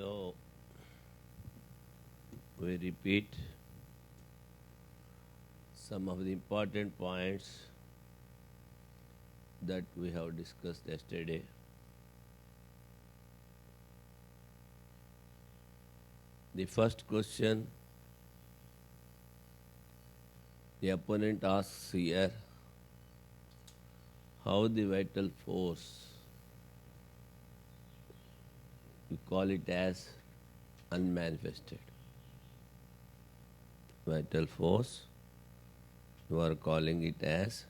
So, we repeat some of the important points that we have discussed yesterday. The first question the opponent asks here, how the vital force, we call it as unmanifested. Vital force, you are calling it as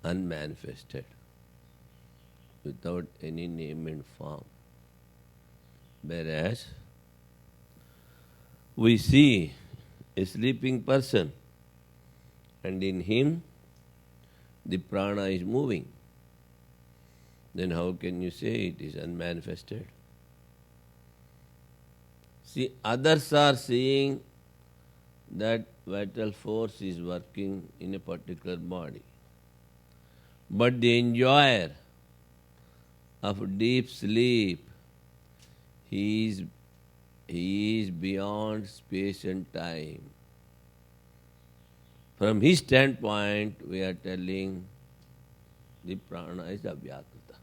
unmanifested, without any name and form. Whereas we see a sleeping person and in him the prana is moving. Then how can you say it is unmanifested? See, others are seeing that vital force is working in a particular body. But the enjoyer of deep sleep, he is beyond space and time. From his standpoint, we are telling the prana is avyakata.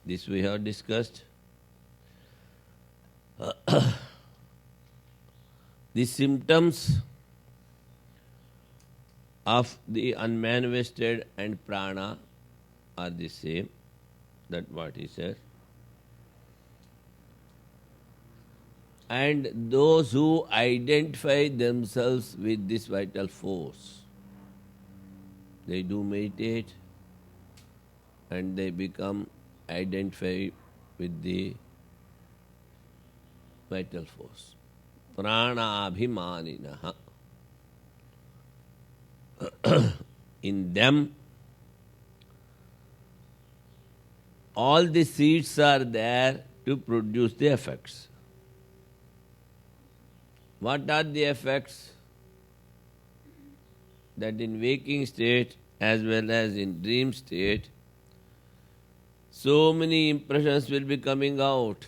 This we have discussed. The symptoms of the unmanifested and prana are the same. That's what he says. And those who identify themselves with this vital force, they do meditate and they become identified with the vital force. Prana abhimaninaha. In them, all the seeds are there to produce the effects. What are the effects? That in waking state as well as in dream state, so many impressions will be coming out,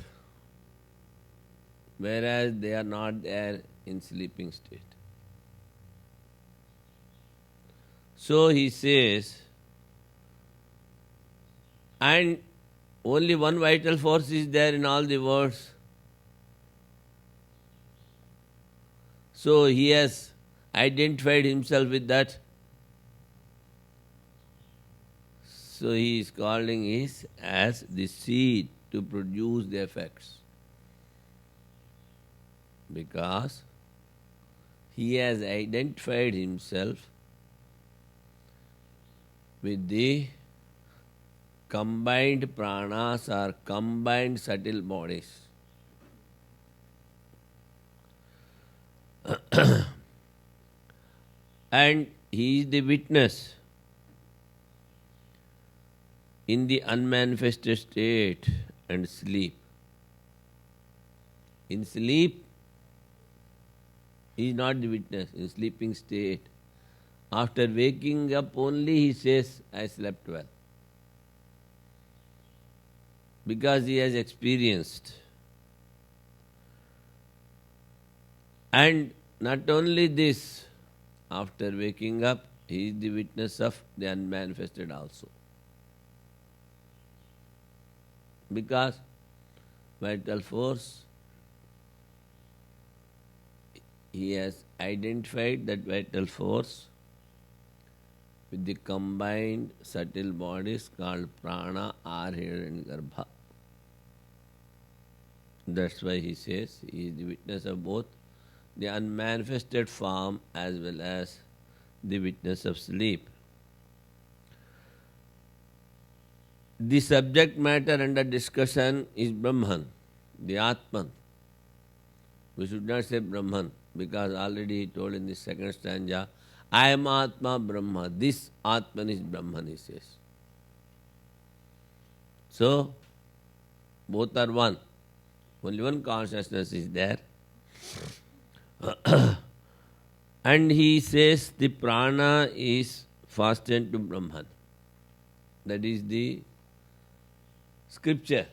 whereas they are not there in sleeping state. So he says, and only one vital force is there in all the worlds. So he has identified himself with that. So he is calling it as the seed to produce the effects. Because he has identified himself with the combined pranas or combined subtle bodies. And he is the witness in the unmanifested state and sleep. In sleep, he is not the witness. In sleeping state, after waking up only he says, I slept well. Because he has experienced. And not only this, after waking up, he is the witness of the unmanifested also. Because vital force, he has identified that vital force with the combined subtle bodies called prana or hiranyagarbha. That's why he says he is the witness of both the unmanifested form as well as the witness of sleep. The subject matter under discussion is Brahman, the Atman. We should not say Brahman, because already he told in the second stanza, I am Atma Brahma. This Atman is Brahman, he says. So, both are one. Only one consciousness is there. And he says the prana is fastened to Brahman. That is the scripture.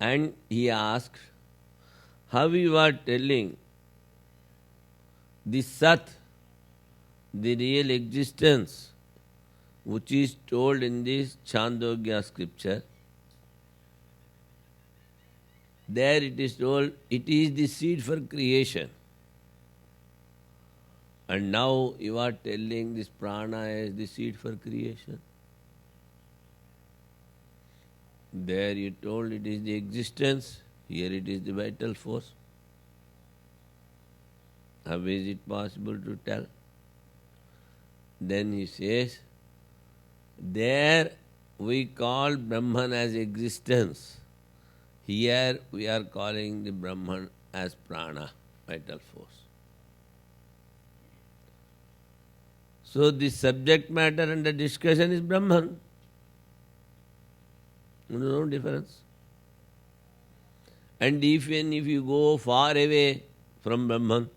And he asked, how you are telling the Sat, the real existence, which is told in this Chandogya scripture. There it is told, it is the seed for creation. And now you are telling this prana is the seed for creation. There you told it is the existence, here it is the vital force. How is it possible to tell? Then he says, there we call Brahman as existence. Here we are calling the Brahman as prana, vital force. So the subject matter under discussion is Brahman. No difference. And even if you go far away from Brahman,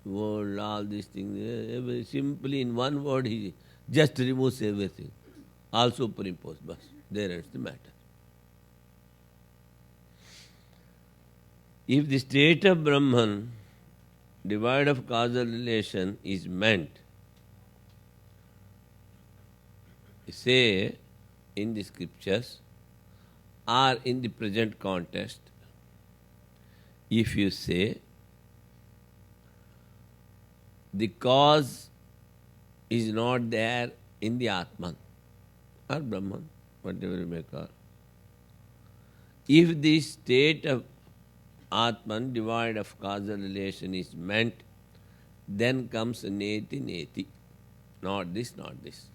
world, all these things, simply in one word he just removes everything. All superimposed, but there ends the matter. If the state of Brahman, devoid of causal relation, is meant, say, in the scriptures, or in the present context, if you say, the cause is not there in the Atman, or Brahman, whatever you may call. If the state of Atman, devoid of causal relation, is meant, then comes neti neti. Not this, not this.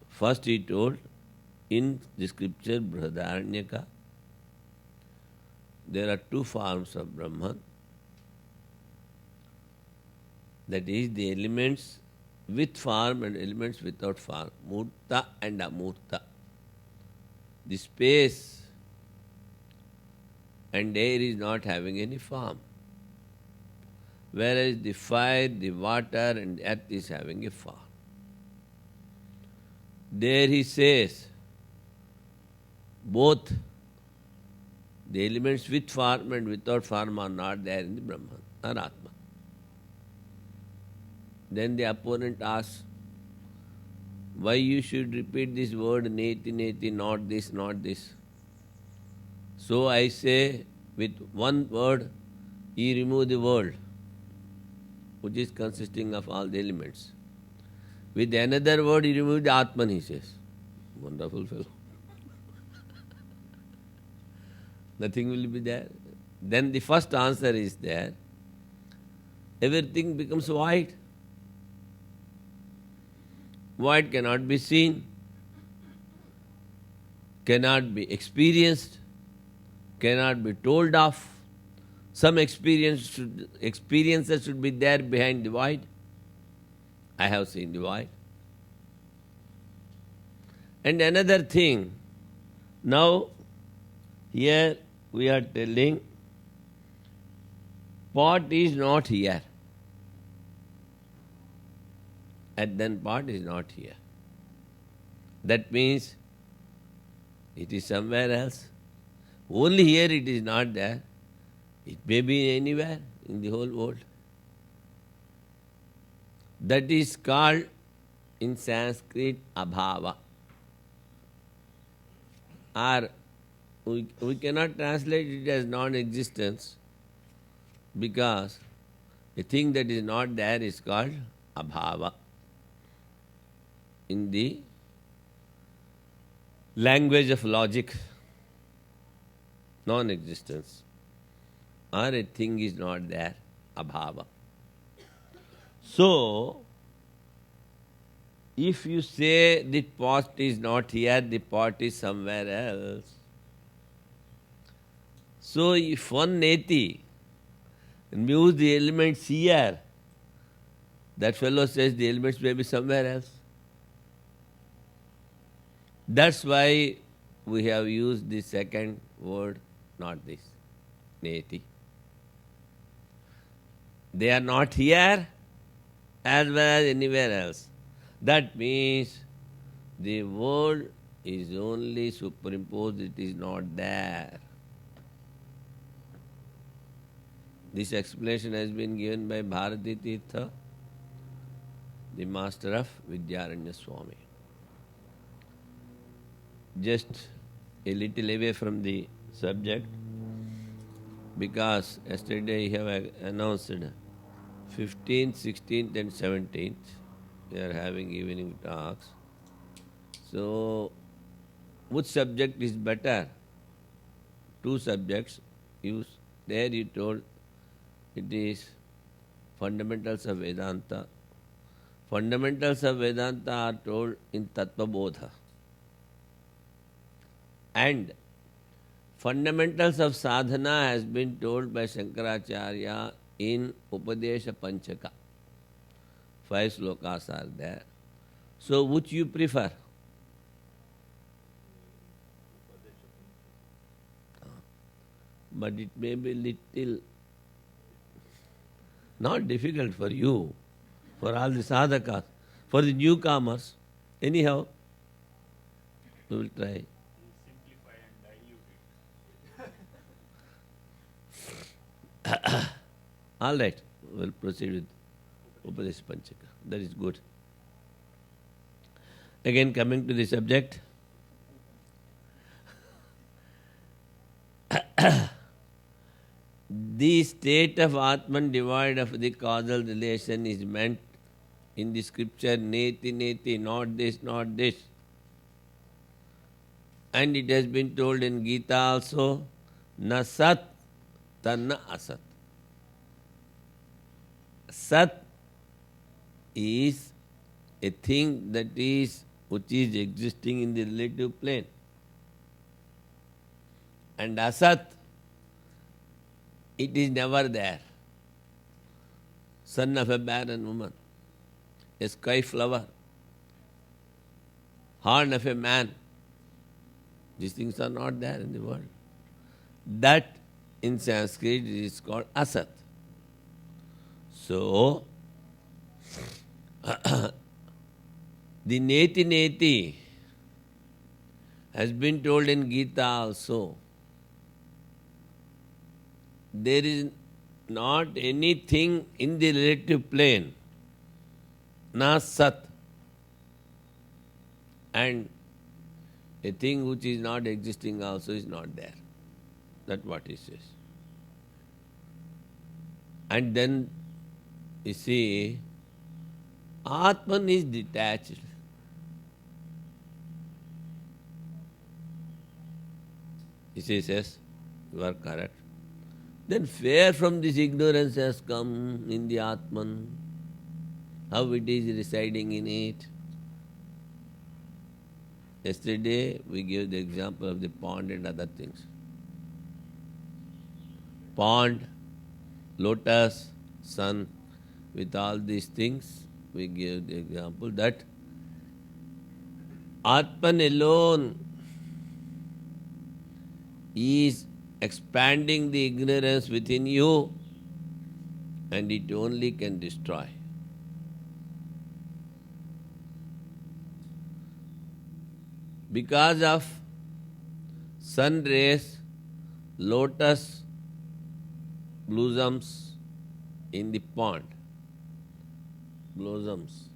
First he told, in the scripture Brihadaranyaka, there are two forms of Brahman. That is the elements with form and elements without form. Murta and Amurta. The space and air is not having any form. Whereas the fire, the water and earth is having a form. There he says, both the elements with form and without form are not there in the Brahman or Atman. Then the opponent asks, why you should repeat this word neti neti, not this, not this. So I say, with one word, he remove the world, which is consisting of all the elements. With another word, he removed the Atman, he says. Wonderful fellow. Nothing will be there. Then the first answer is there. Everything becomes white. White cannot be seen, cannot be experienced, cannot be told of. Some experiences should be there behind the white. I have seen the white. And another thing, now here we are telling pot is not here. And then pot is not here. That means it is somewhere else. Only here it is not there. It may be anywhere in the whole world. That is called in Sanskrit abhava. Or we cannot translate it as non-existence because a thing that is not there is called abhava. In the language of logic, non-existence, or a thing is not there, abhava. So, if you say the pot is not here, the pot is somewhere else. So, if one neti moves the elements here, that fellow says the elements may be somewhere else. That's why we have used the second word, not this, neti. They are not here as well as anywhere else. That means the world is only superimposed, it is not there. This explanation has been given by Bharati Tirtha, the master of Vidyaranya Swami. Just a little away from the subject, because yesterday I have announced 15th, 16th and 17th we are having evening talks. So, which subject is better? Two subjects use. There you told it is fundamentals of Vedanta. Fundamentals of Vedanta are told in Tattva Bodha. And fundamentals of sadhana has been told by Shankaracharya in Upadesha Panchaka. 5 slokas are there. So which you prefer? But it may be little not difficult for you, for all the sadhakas, for the newcomers. Anyhow, we will try. Simplify and dilute it. All right, we'll proceed with Upadesha Panchaka. That is good. Again, coming to the subject. The state of Atman devoid of the causal relation is meant in the scripture neti neti, not this, not this. And it has been told in Gita also, na sat tanna asat. Sat is a thing that is which is existing in the relative plane. And asat, it is never there. Son of a barren woman, a sky flower, horn of a man. These things are not there in the world. That in Sanskrit is called asat. So, the neti neti has been told in Gita also. There is not anything in the relative plane, na sat, and a thing which is not existing also is not there. That's what he says. And then you see, Atman is detached. He says, yes, you are correct. Then where from this ignorance has come in the Atman? How it is residing in it? Yesterday we gave the example of the pond and other things. Pond, lotus, sun, with all these things, we gave the example that Atman alone is expanding the ignorance within you, and it only can destroy. Because of sun rays, lotus blossoms in the pond. Blossoms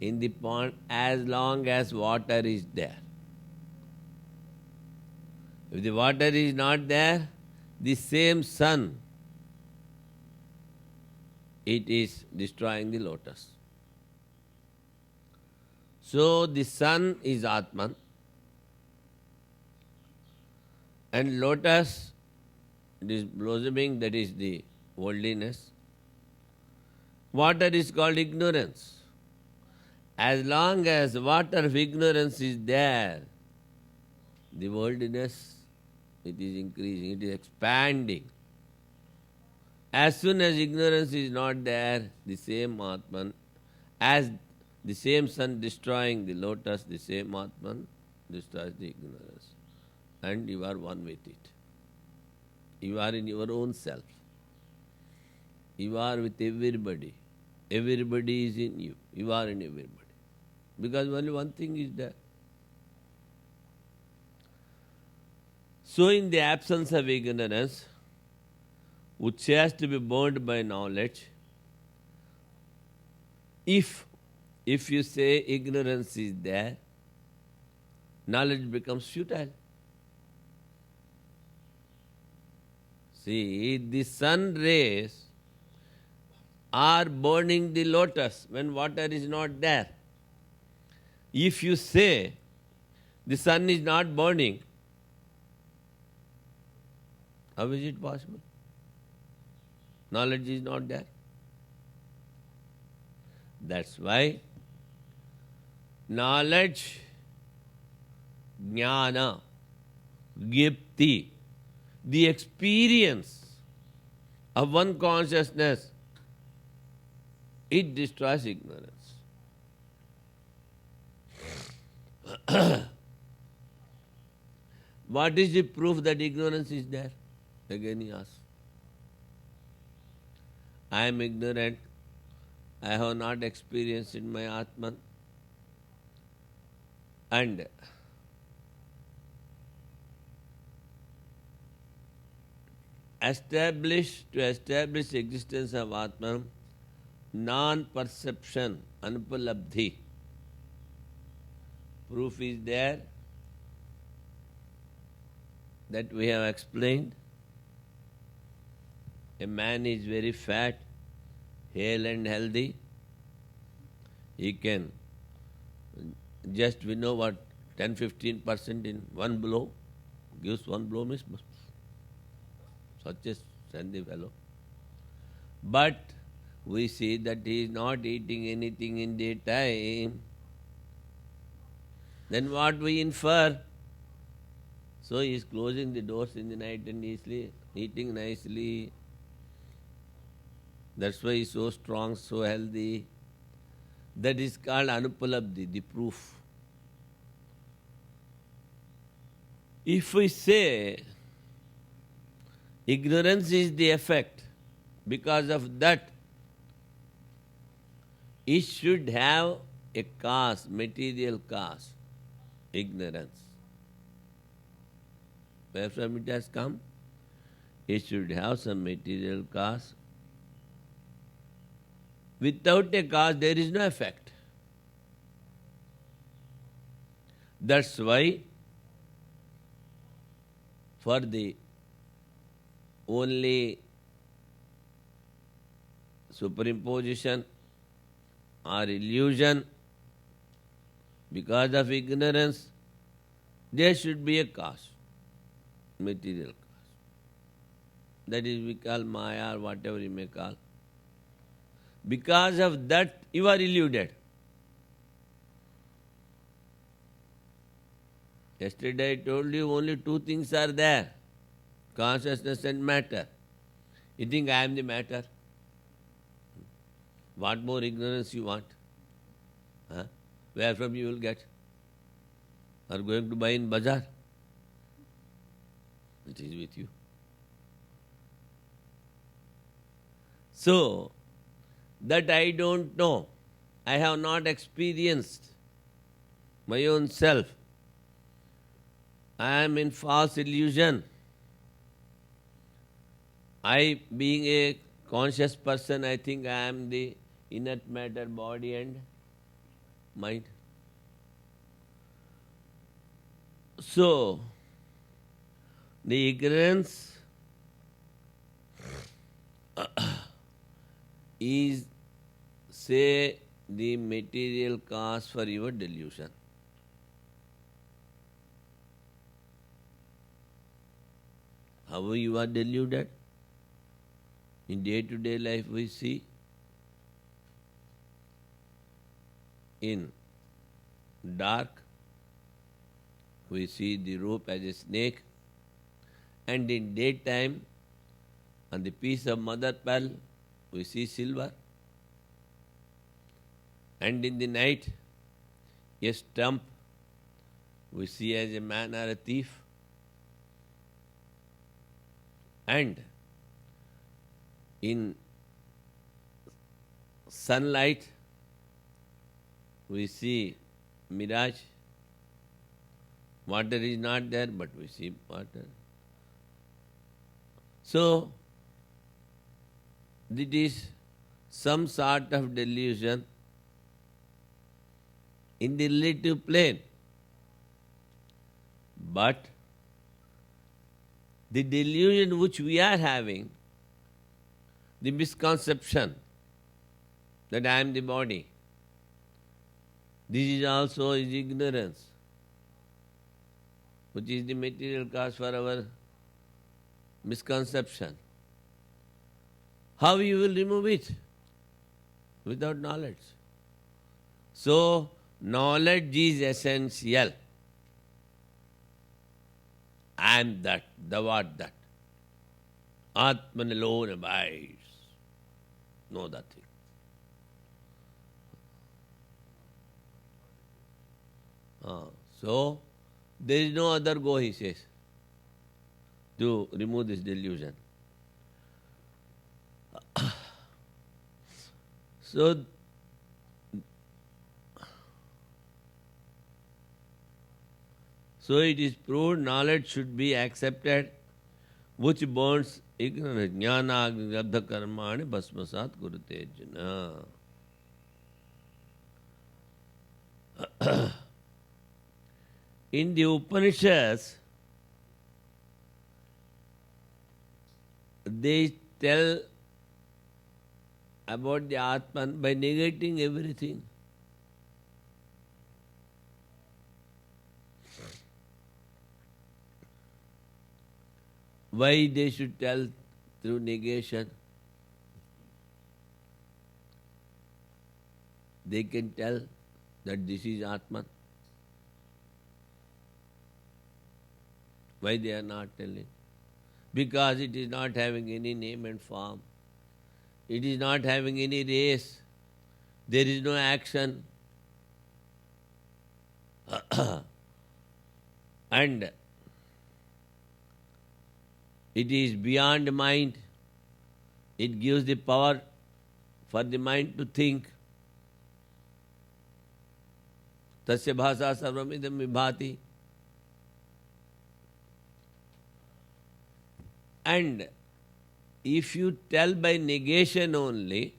in the pond as long as water is there. If the water is not there, the same sun, it is destroying the lotus. So the sun is Atman, and lotus, it is blossoming, that is the worldliness. Water is called ignorance. As long as water of ignorance is there, the worldliness, it is increasing, it is expanding. As soon as ignorance is not there, the same Atman, as the same sun destroying the lotus, the same Atman destroys the ignorance. And you are one with it. You are in your own self. You are with everybody. Everybody is in you. You are in everybody. Because only one thing is there. So in the absence of ignorance, which has to be borne by knowledge, if you say ignorance is there, knowledge becomes futile. See, the sun rays are burning the lotus when water is not there. If you say the sun is not burning, how is it possible? Knowledge is not there. That's why knowledge, jnana, gyapti, the experience of one consciousness, it destroys ignorance. What is the proof that ignorance is there? Again he asks. I am ignorant. I have not experienced in my Atman. And to establish existence of Atman, non-perception, anupalabdhi. Proof is there that we have explained. A man is very fat, hale and healthy. He can just, we know what, 10-15% in one blow. Gives one blow, means such a sandy fellow. But we see that he is not eating anything in daytime. Then what we infer? So he is closing the doors in the night and he is eating nicely. That's why he is so strong, so healthy. That is called anupalabdhi, the proof. If we say ignorance is the effect, because of that, it should have a cause, material cause, ignorance. Where from it has come? It should have some material cause. Without a cause, there is no effect. That's why for the only superimposition or illusion, because of ignorance, there should be a cause, material cause. That is we call Maya or whatever you may call. Because of that, you are illuded. Yesterday I told you only two things are there, consciousness and matter. You think I am the matter? What more ignorance you want? Huh? Where from you will get? Are going to buy in bazaar? It is with you. So, that I don't know. I have not experienced my own self. I am in false illusion. I, being a conscious person, I think I am the inert matter, body and mind. So, the ignorance is, say, the material cause for your delusion. How you are deluded? In day-to-day life we see, in dark we see the rope as a snake, and in daytime on the piece of mother pearl we see silver, and in the night a stump we see as a man or a thief, and in sunlight we see mirage. Water is not there, but we see water. So, it is some sort of delusion in the relative plane. But the delusion which we are having, the misconception that I am the body, this is also is ignorance, which is the material cause for our misconception. How you will remove it? Without knowledge. So, knowledge is essential. I am that, thou art that. Atman alone abides. Know that thing. So, there is no other go, he says, to remove this delusion. So it is proved knowledge should be accepted, which burns ignorance. Jnana agnigrabdha karmani bhasmasat kurute jana. In the Upanishads, they tell about the Atman by negating everything. Why they should tell through negation? They can tell that this is Atman. Why they are not telling? Because it is not having any name and form. It is not having any race. There is no action. And it is beyond mind. It gives the power for the mind to think. Tasya bhasa sarvamidam vibhati. And if you tell by negation only,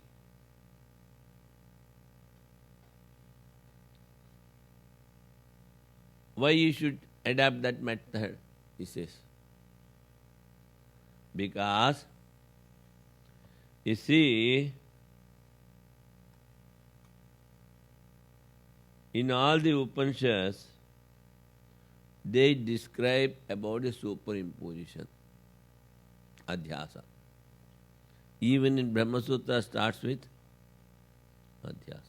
why you should adapt that method, he says. Because, you see, in all the Upanishads, they describe about a superimposition, adhyasa. Even in Brahma Sutra starts with adhyasa.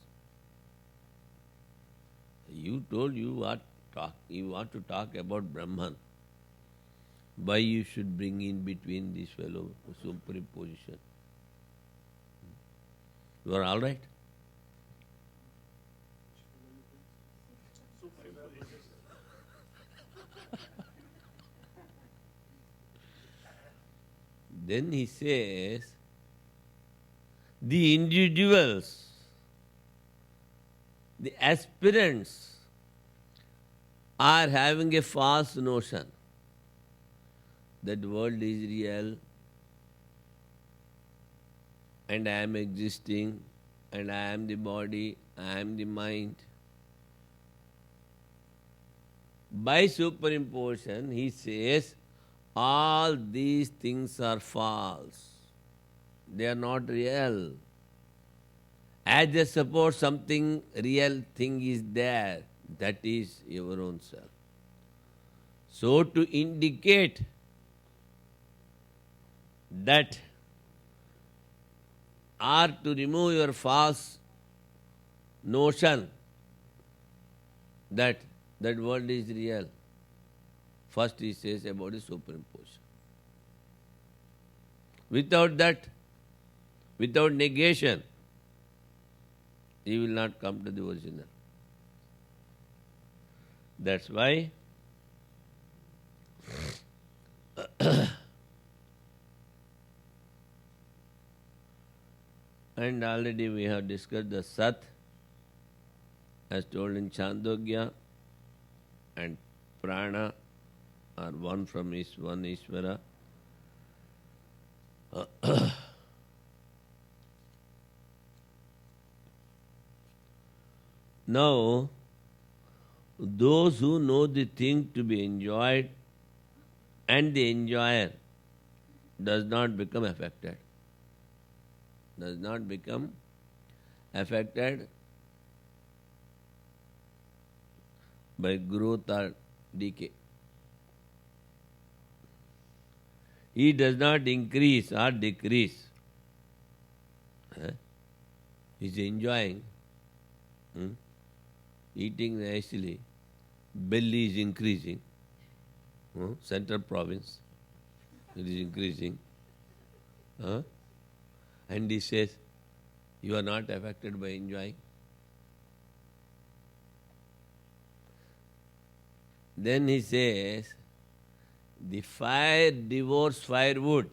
You told you want to talk about Brahman. Why you should bring in between this fellow superimposition? You are all right? Then he says, the individuals, the aspirants are having a false notion that the world is real and I am existing and I am the body, I am the mind. By superimposition, he says, all these things are false. They are not real. As they suppose something real thing is there, that is your own self. So to indicate that or to remove your false notion that that world is real, first he says about the superimposition. Without that, without negation, he will not come to the original. That's why and already we have discussed the Sat as told in Chandogya, and Prana are one from one Ishvara. Now, those who know the thing to be enjoyed and the enjoyer does not become affected. Does not become affected by growth or decay. He does not increase or decrease. He is enjoying, eating nicely, belly is increasing, central province, it is increasing. And he says, you are not affected by enjoying. Then he says, the fire devours firewood,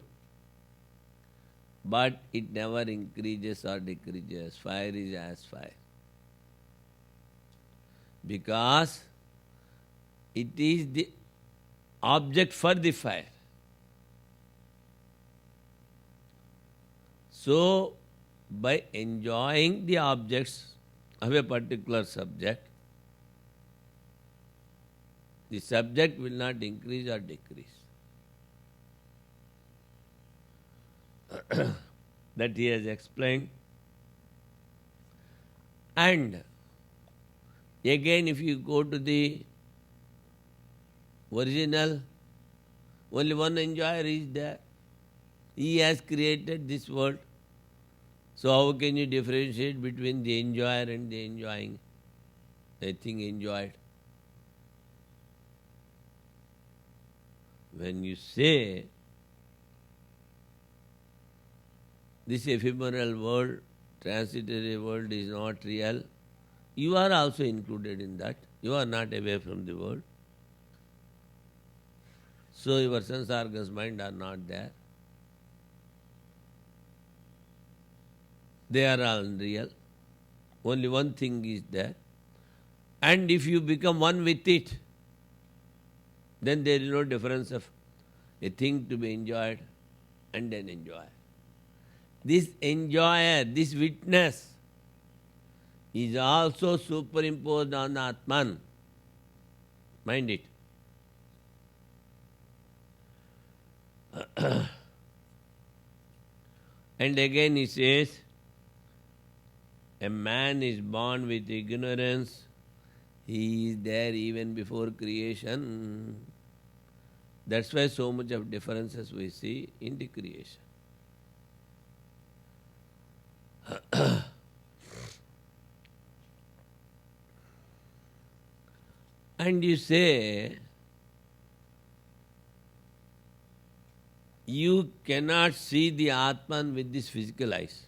but it never increases or decreases. Fire is as fire. Because it is the object for the fire. So, by enjoying the objects of a particular subject, the subject will not increase or decrease. That he has explained. And again, if you go to the original, only one enjoyer is there. He has created this world. So how can you differentiate between the enjoyer and the enjoying? A thing enjoyed. When you say this ephemeral world, transitory world is not real, you are also included in that. You are not away from the world. So your sense organs, mind are not there. They are all unreal. Only one thing is there. And if you become one with it, then there is no difference of a thing to be enjoyed and an enjoyer. This enjoyer, this witness, is also superimposed on Atman. Mind it. And again he says, a man is born with ignorance. He is there even before creation. That's why so much of differences we see in the creation. And you say, you cannot see the Atman with these physical eyes.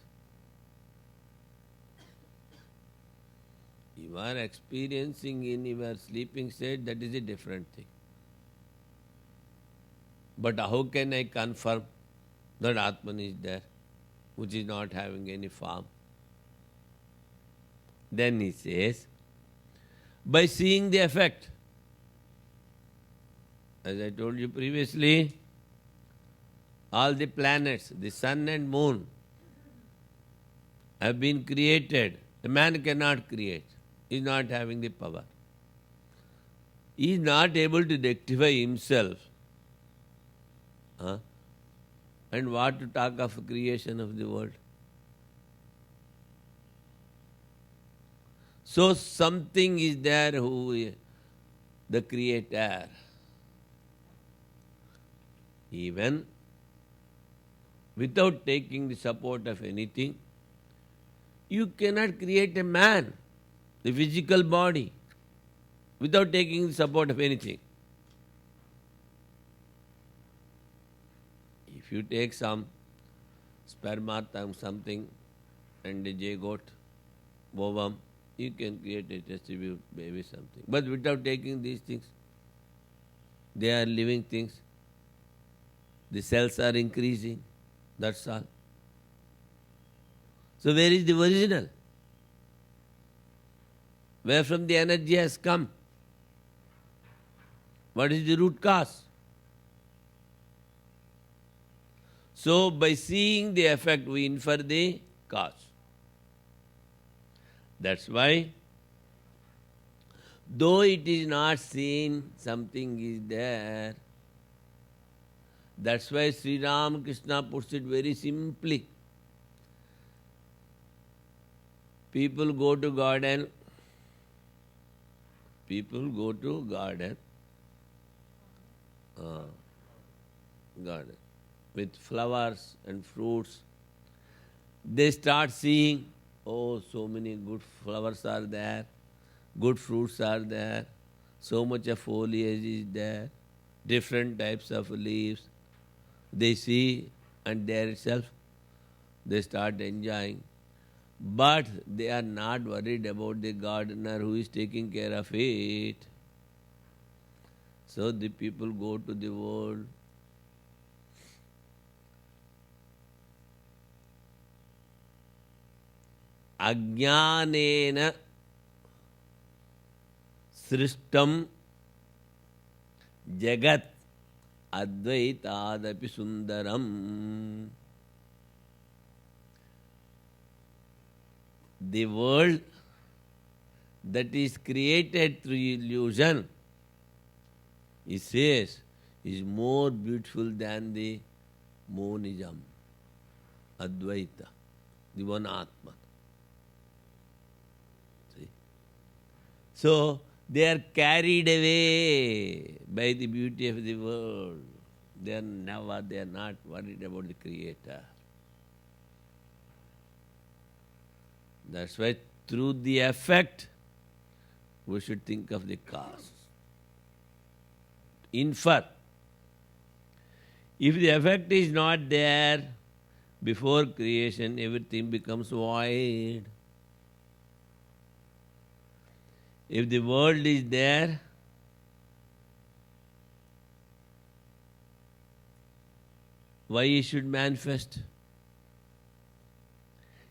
You are experiencing in your sleeping state, that is a different thing. But how can I confirm that Atman is there, which is not having any form? Then he says, by seeing the effect. As I told you previously, all the planets, the sun and moon, have been created. A man cannot create. He is not having the power. He is not able to rectify himself. And what to talk of creation of the world? So something is there who, the creator. Even without taking the support of anything, you cannot create a man, the physical body, without taking the support of anything. If you take some spermatum, something, and a zygote, ovum, you can create a test tube baby, something. But without taking these things, they are living things. The cells are increasing. That's all. So where is the original? Where from the energy has come? What is the root cause? So by seeing the effect, we infer the cause. That's why Though it is not seen, something is there. That's why Sri Ramakrishna puts it very simply. People go to garden. People go to garden. Garden with flowers and fruits. They start seeing, oh, so many good flowers are there, good fruits are there, so much of foliage is there, different types of leaves. They see, and there itself they start enjoying. But they are not worried about the gardener who is taking care of it. So the people go to the world. Ajnanena srishtam jagat advaitadapi sundaram. The world that is created through illusion, he says, is more beautiful than the monism, Advaita, the one Atma. See? So, they are carried away by the beauty of the world. They are not worried about the Creator. That's why through the effect, we should think of the cause. Infer. If the effect is not there, before creation, everything becomes void. If the world is there, why it should manifest?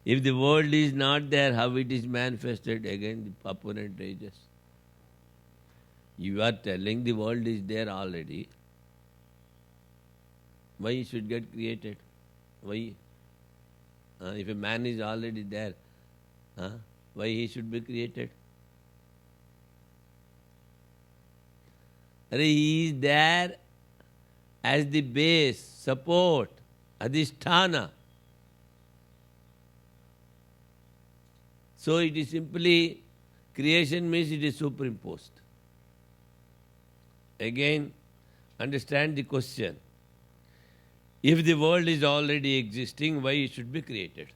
If the world is not there, how it is manifested? Again, the opponent rages. You are telling the world is there already. Why it should get created? Why? If a man is already there, why he should be created? He is there as the base, support, adhisthana. So it is simply, creation means it is superimposed. Again, understand the question. If the world is already existing, why it should be created?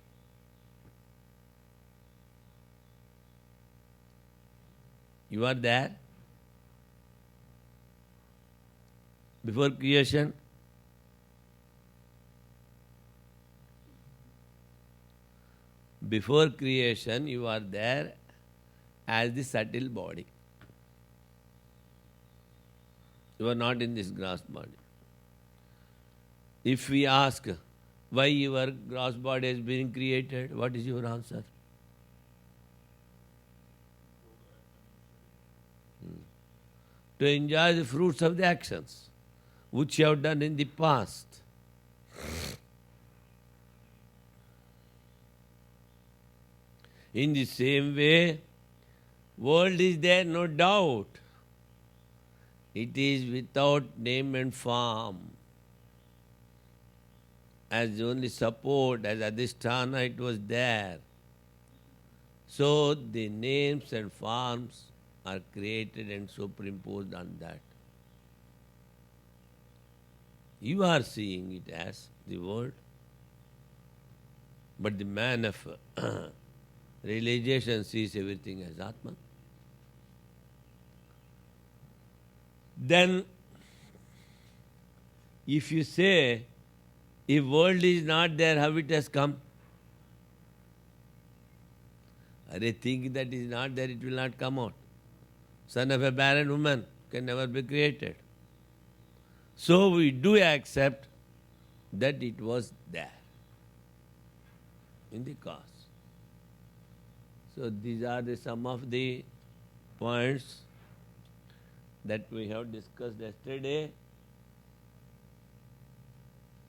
You are there before creation. Before creation, you are there as the subtle body. You are not in this gross body. If we ask why your gross body has been created, what is your answer? To enjoy the fruits of the actions which you have done in the past. In the same way, world is there, no doubt. It is without name and form. As only support, as adhisthana, it was there. So the names and forms are created and superimposed on that. You are seeing it as the world. But the man of realization sees everything as Atman. Then, if you say, if world is not there, how it has come? A thing that is not there, it will not come out. Son of a barren woman can never be created. So we do accept that it was there in the cause. So these are some of the points that we have discussed yesterday.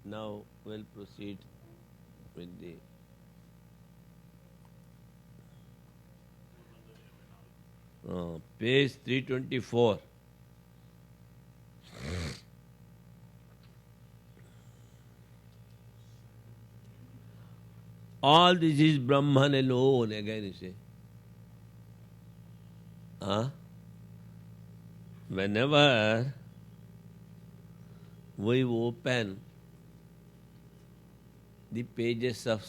Now we'll proceed with the Page 324. All this is Brahman alone, again you say. Whenever we open the pages of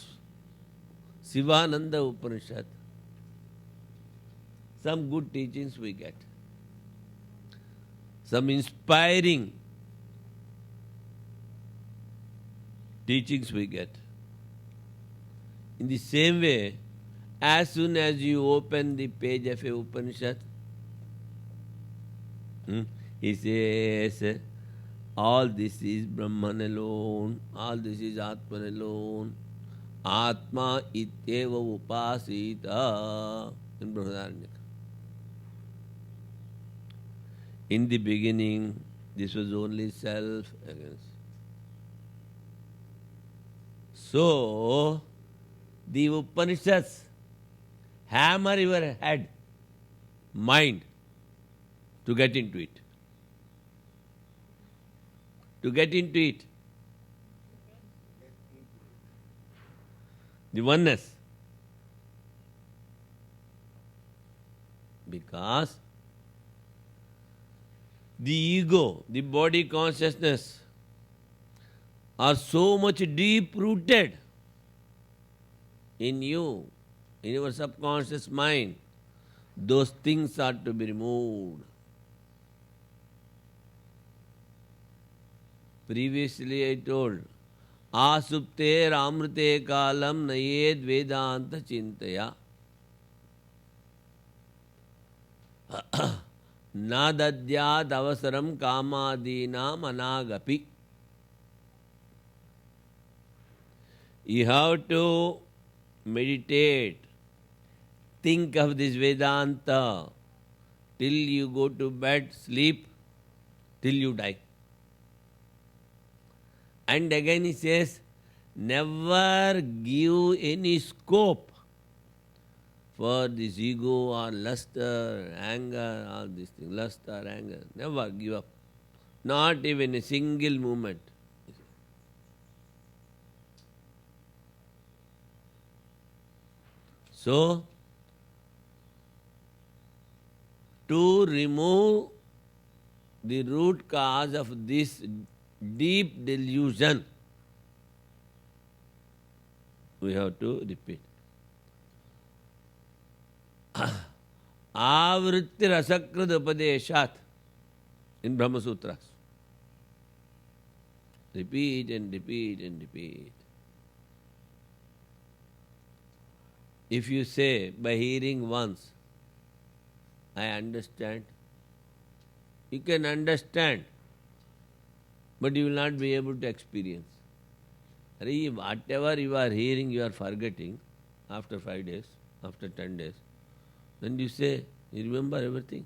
Sivananda Upanishad, some good teachings we get. Some inspiring teachings we get. In the same way, as soon as you open the page of a Upanishad, he says, all this is Brahman alone, all this is Atman alone. Atma ityeva upasita in Brihadaranyaka. In the beginning, this was only self against. So, the Upanishads hammer your head, mind, to get into it. To get into it. The oneness. Because the ego, the body consciousness are so much deep rooted in you, in your subconscious mind. Those things are to be removed. Previously I told, Asupte Ramrite Kalam Nayed Vedanta Chintaya Nadadyad Avasaram Kamadinam Anagapi. You have to meditate, think of this Vedanta till you go to bed, sleep, till you die. And again he says, never give any scope for this ego or lust or anger, all these things, lust or anger. Never give up. Not even a single moment. So, to remove the root cause of this deep delusion, we have to repeat. Avritti rasakrad upadeshat in Brahma Sutras. Repeat and repeat and repeat. If you say by hearing once, I understand, you can understand, but you will not be able to experience. Whatever you are hearing, you are forgetting after 5 days, after 10 days. Then you say, you remember everything.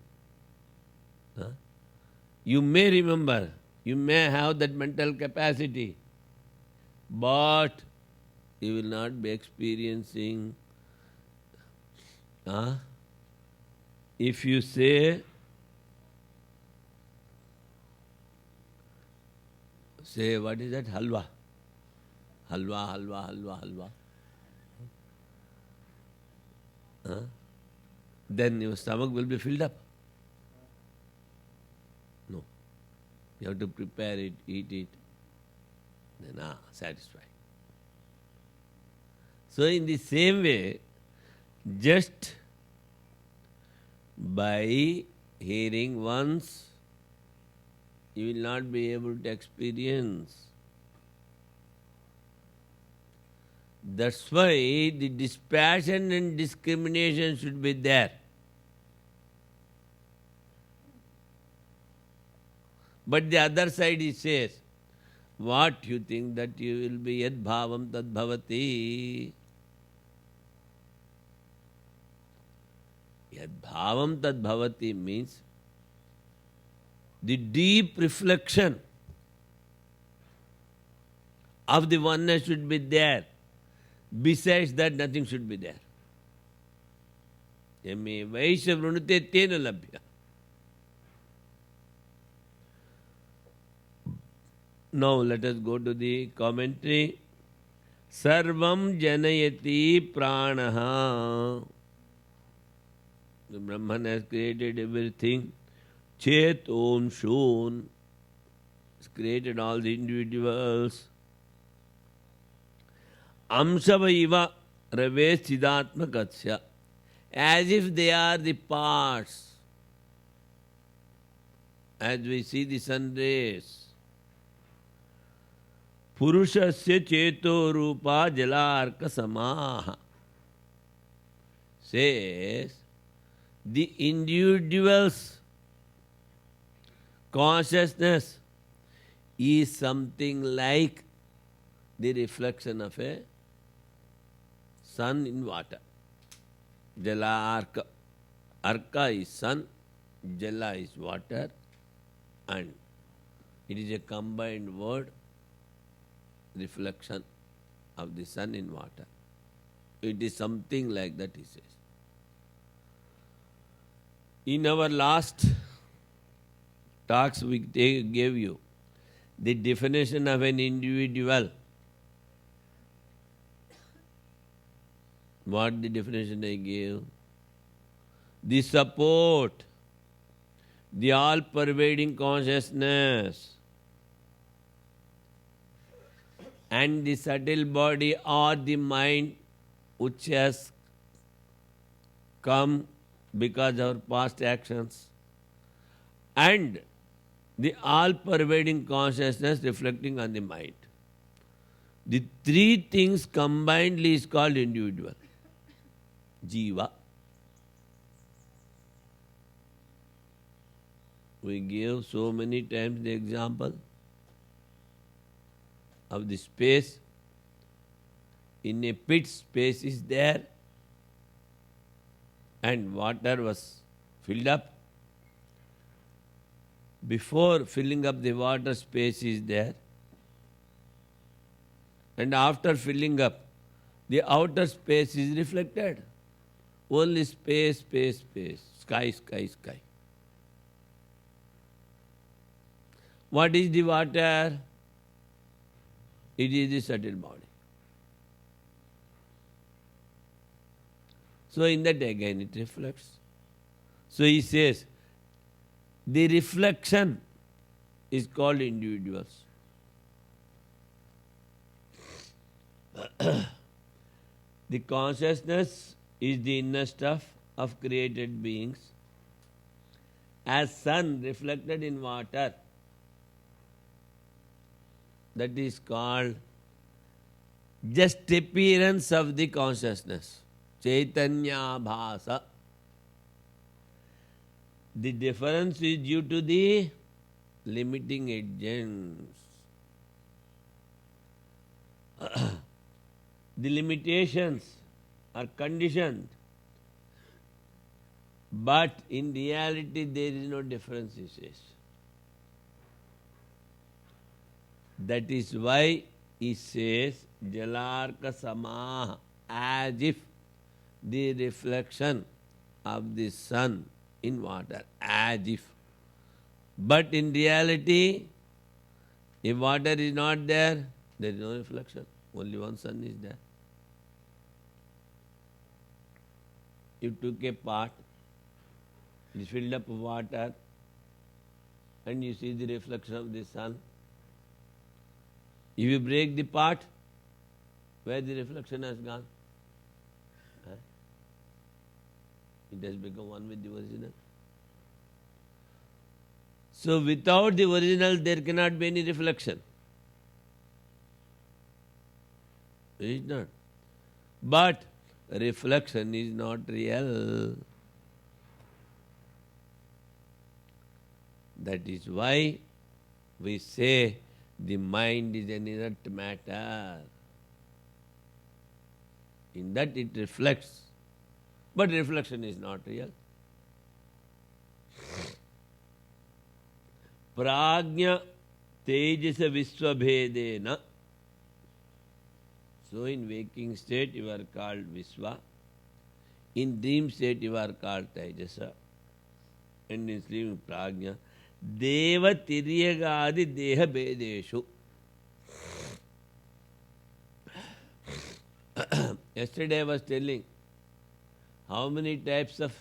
You may remember, you may have that mental capacity, but you will not be experiencing. If you say, what is that? Halwa. Halwa, halwa, halwa, halwa. Then your stomach will be filled up. No. You have to prepare it, eat it. Then, satisfied. So in the same way, just by hearing once, you will not be able to experience. That's why the dispassion and discrimination should be there. But the other side he says, what you think that you will be yad bhavam tad bhavati. Yad bhavam tad bhavati means the deep reflection of the oneness should be there. Besides that, nothing should be there. यमे वैश्य वृणुते तेन लभ्य. Now let us go to the commentary. Sarvam janayati pranaha. The Brahman has created everything. Chet Om Shun has created all the individuals. Amsavaiva Rave Siddhatmakatsya. As if they are the parts. As we see the sun rays. Purushasya cheto rupa jalarka samaha. Says, the individual's consciousness is something like the reflection of a sun in water. Jala arka. Arka is sun, jala is water, and it is a combined word, reflection of the sun in water. It is something like that, he says. In our last talks, we gave you the definition of an individual. What the definition I gave? The support, the all-pervading consciousness, and the subtle body or the mind which has come because of our past actions, and the all-pervading consciousness reflecting on the mind. The three things combinedly is called individual. Jiva. We gave so many times the example of the space. In a pit, space is there, and water was filled up. Before filling up the water, space is there. And after filling up, the outer space is reflected. Only space, space, space. Sky, sky, sky. What is the water? It is the subtle body. So in that again it reflects. So he says, the reflection is called individuals. The consciousness is the inner stuff of created beings. As sun reflected in water, that is called just appearance of the consciousness. Chaitanya bhasa. The difference is due to the limiting agents. The limitations are conditioned, but in reality there is no difference, he says. That is why he says, Jalarka Samaha, as if the reflection of the sun in water, as if. But in reality, if water is not there, there is no reflection. Only one sun is there. You took a pot, it is filled up with water, and you see the reflection of the sun. If you break the pot, where the reflection has gone? It has become one with the original. So without the original, there cannot be any reflection. Is it not? But reflection is not real. That is why we say the mind is an inert matter. In that it reflects. But reflection is not real. Prajna tejasa visvabhedena. So in waking state you are called Visva. In dream state you are called Taijasa. And in sleep Prajna. Deva Tiryagadi Deha Bedeshu. Yesterday I was telling how many types of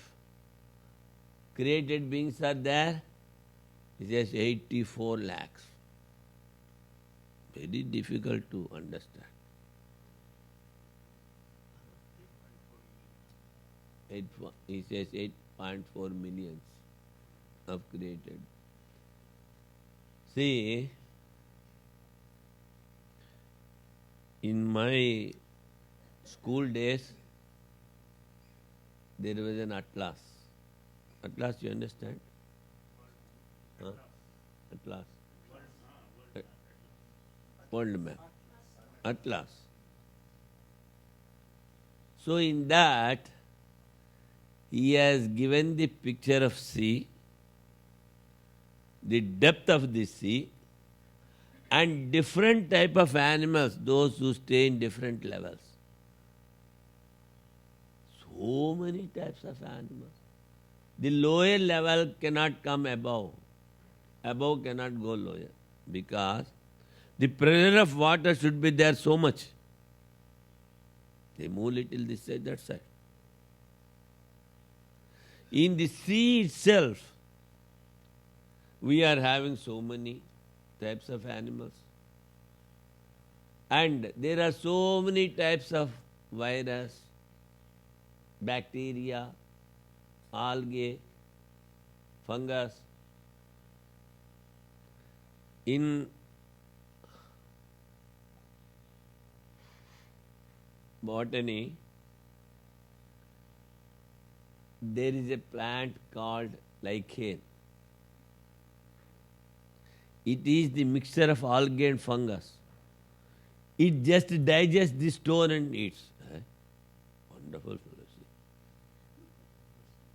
created beings are there? It says 84 lakhs. Very difficult to understand. He says 8.4 millions of created. See, in my school days, there was an atlas. Atlas, you understand? Huh? Atlas. World map. Atlas. So in that, he has given the picture of sea, the depth of the sea, and different type of animals, those who stay in different levels. So many types of animals. The lower level cannot come above. Above cannot go lower. Because the pressure of water should be there so much. They move little this side, that side. In the sea itself, we are having so many types of animals. And there are so many types of virus, bacteria, algae, fungus. In botany, there is a plant called lichen. It is the mixture of algae and fungus. It just digests the stone and eats. Wonderful philosophy.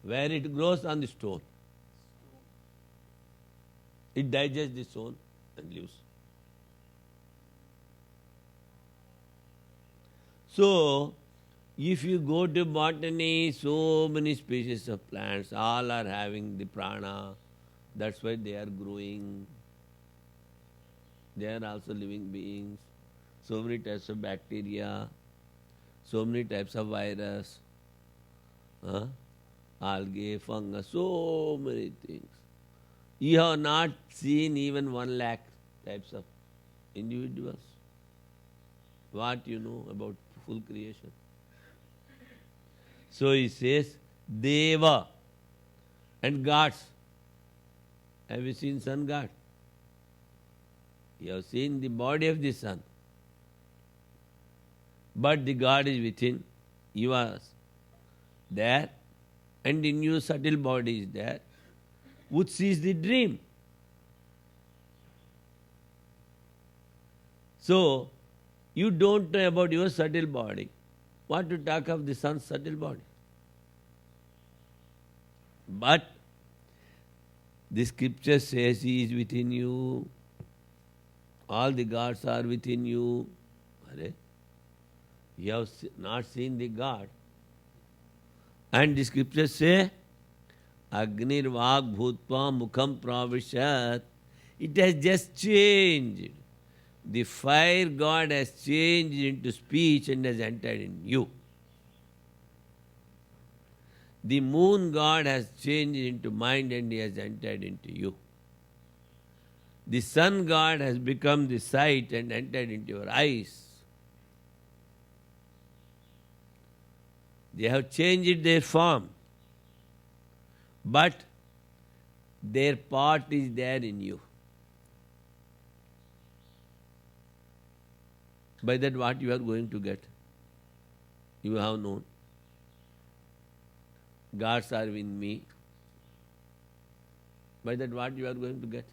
Where it grows on the stone. It digests the stone and lives. So, if you go to botany, so many species of plants, all are having the prana. That's why they are growing. They are also living beings. So many types of bacteria, so many types of virus, algae, fungus, so many things. You have not seen even 1 lakh types of individuals. What you know about full creation? So he says, Deva and gods. Have you seen sun god? You have seen the body of the sun. But the God is within. You are there. And in your subtle body is there. Which sees the dream. So, you don't know about your subtle body. What to talk of the sun's subtle body? But the scripture says he is within you. All the gods are within you. You have not seen the God. And the scriptures say, Agnir Vag Bhutva Mukham Pravishat. It has just changed. The fire God has changed into speech and has entered in you. The moon God has changed into mind and he has entered into you. The sun God has become the sight and entered into your eyes. They have changed their form. But their part is there in you. By that what you are going to get? You have known. Gods are in me. By that what you are going to get?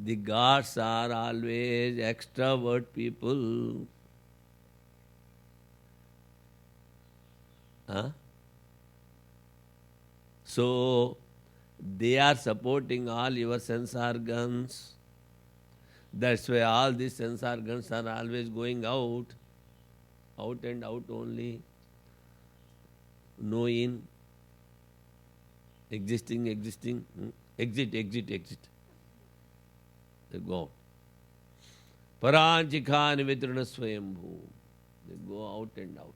The gods are always extrovert people. So, they are supporting all your sense organs. That's why all these sense organs are always going out. out and out only, no in, existing, exit, they go out. Paranchikha nivitrana swayambhu. They go out and out.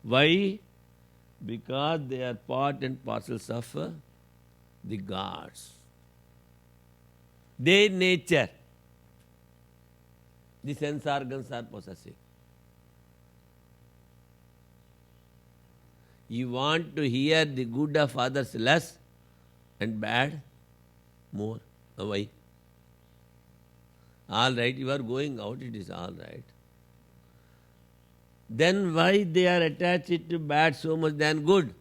Why? Because they are part and parcels of the gods. Their nature, the sense organs are possessing. You want to hear the good of others less and bad more. Why? All right, you are going out, it is all right. Then why they are attached to bad so much than good?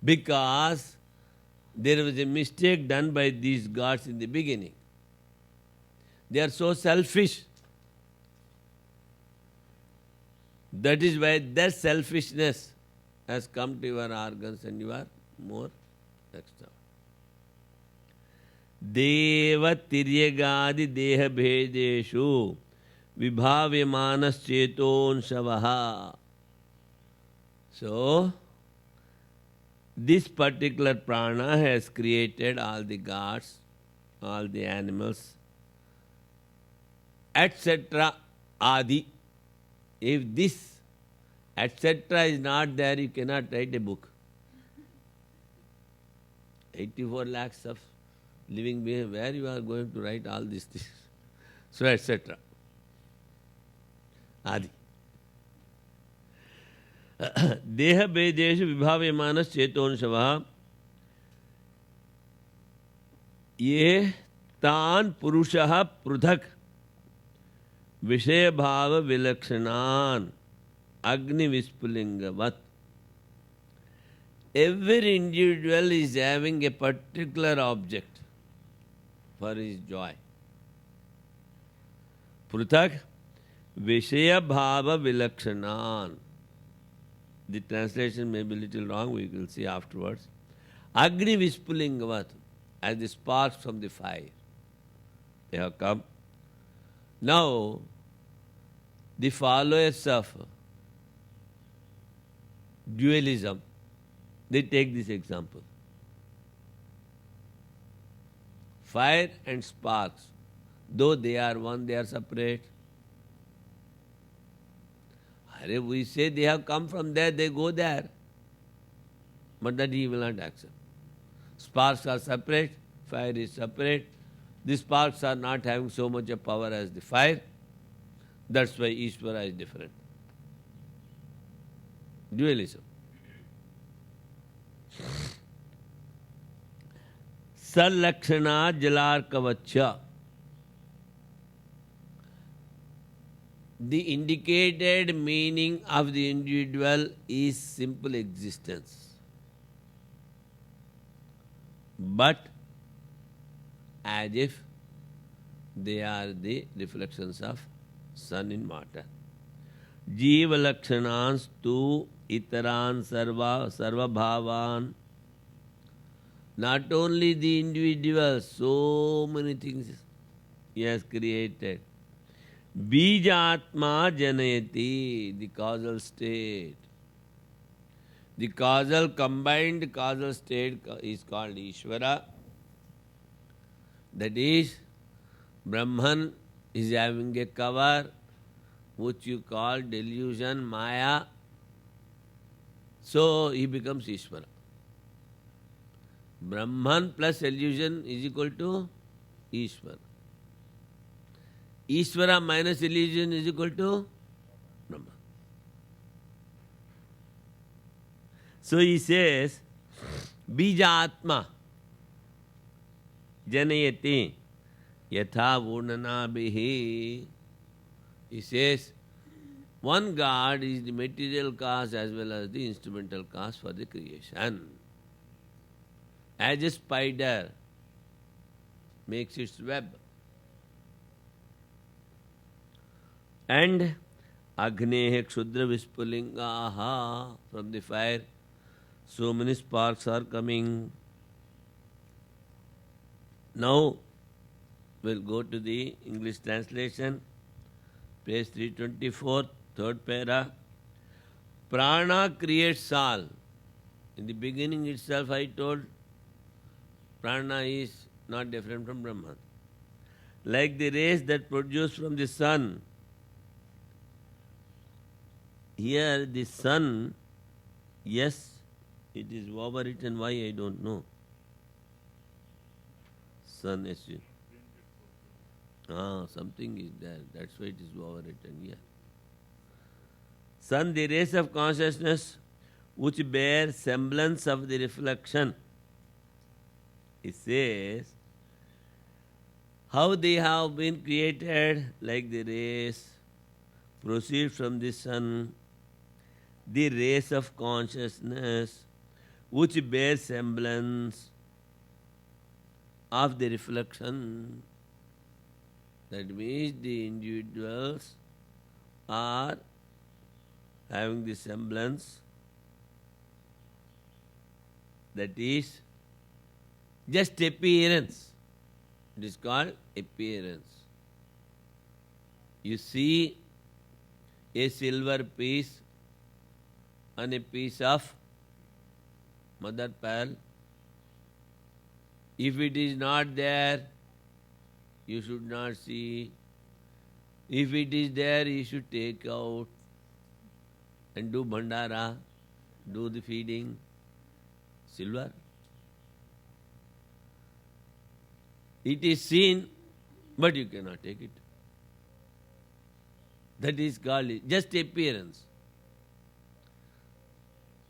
Because there was a mistake done by these gods in the beginning. They are so selfish. That is why that selfishness has come to your organs and you are more extra. Deva tiryagadi deha bhedeshu vibhavyamanas cheton shavaha. So, this particular prana has created all the gods, all the animals, etc. Adi. If this etc. is not there, you cannot write a book. 84 lakhs of living beings, where you are going to write all these things? So, etc. Adi. Deha bedeshu vibhavyamanas cheton shavaha ye tan purushaha prudhak Vishaya bhava vilakshanan agni vispulingavat. Every individual is having a particular object for his joy. Pruthak Vishaya bhava vilakshanan. The translation may be a little wrong, we will see afterwards. Agni vispulingavat, as the sparks from the fire. They have come. Now, the followers of dualism, they take this example. Fire and sparks, though they are one, they are separate. We say they have come from there, they go there. But that he will not accept. Sparks are separate, fire is separate. The sparks are not having so much of power as the fire. That's why Ishvara is different. Dualism. Salakshana jalarkavacha. The indicated meaning of the individual is simple existence. But as if they are the reflections of sun in matter. Jiva lakshanans tu itaran sarva bhavan. Not only the individual, so many things he has created. Bijatma janayati, the causal state. The causal, combined causal state is called Ishvara. That is, Brahman is having a cover which you call delusion, Maya. So he becomes Ishvara. Brahman plus illusion is equal to Ishvara. Ishvara minus illusion is equal to Brahman. So he says, Bija Atma Janayati Yatha Vurnana Bihi. He says, one God is the material cause as well as the instrumental cause for the creation. As a spider makes its web, and Agnehe Kshudra Vispulingaha, from the fire, so many sparks are coming. Now we'll go to the English translation. Page 324, third para. Prana creates all. In the beginning itself I told prana is not different from Brahman. Like the rays that produce from the sun. Here the sun, yes, it is overwritten. Why I don't know. Sun, yes. Something is there. That's why it is overwritten here. Sun, the rays of consciousness which bear semblance of the reflection. It says, how they have been created like the rays proceed from the sun, the rays of consciousness which bear semblance of the reflection. That means the individuals are having the semblance, that is just appearance. It is called appearance. You see a silver piece on a piece of mother pearl. If it is not there, you should not see. If it is there, you should take out and do bhandara, do the feeding. Silver. It is seen, but you cannot take it. That is called just appearance.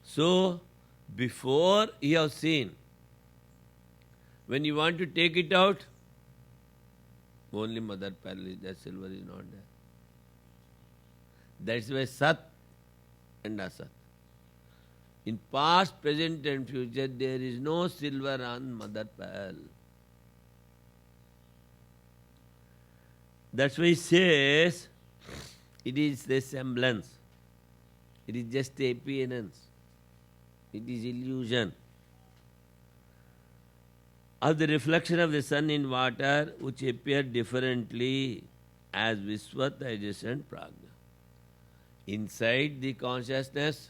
So, before you have seen, when you want to take it out, only mother pearl is there, silver is not there. That's why Sat and Asat. In past, present and future, there is no silver on mother pearl. That's why he says, it is the semblance. It is just the appearance. It is illusion of the reflection of the sun in water, which appear differently as Visva, Tejas and Prajna. Inside the consciousness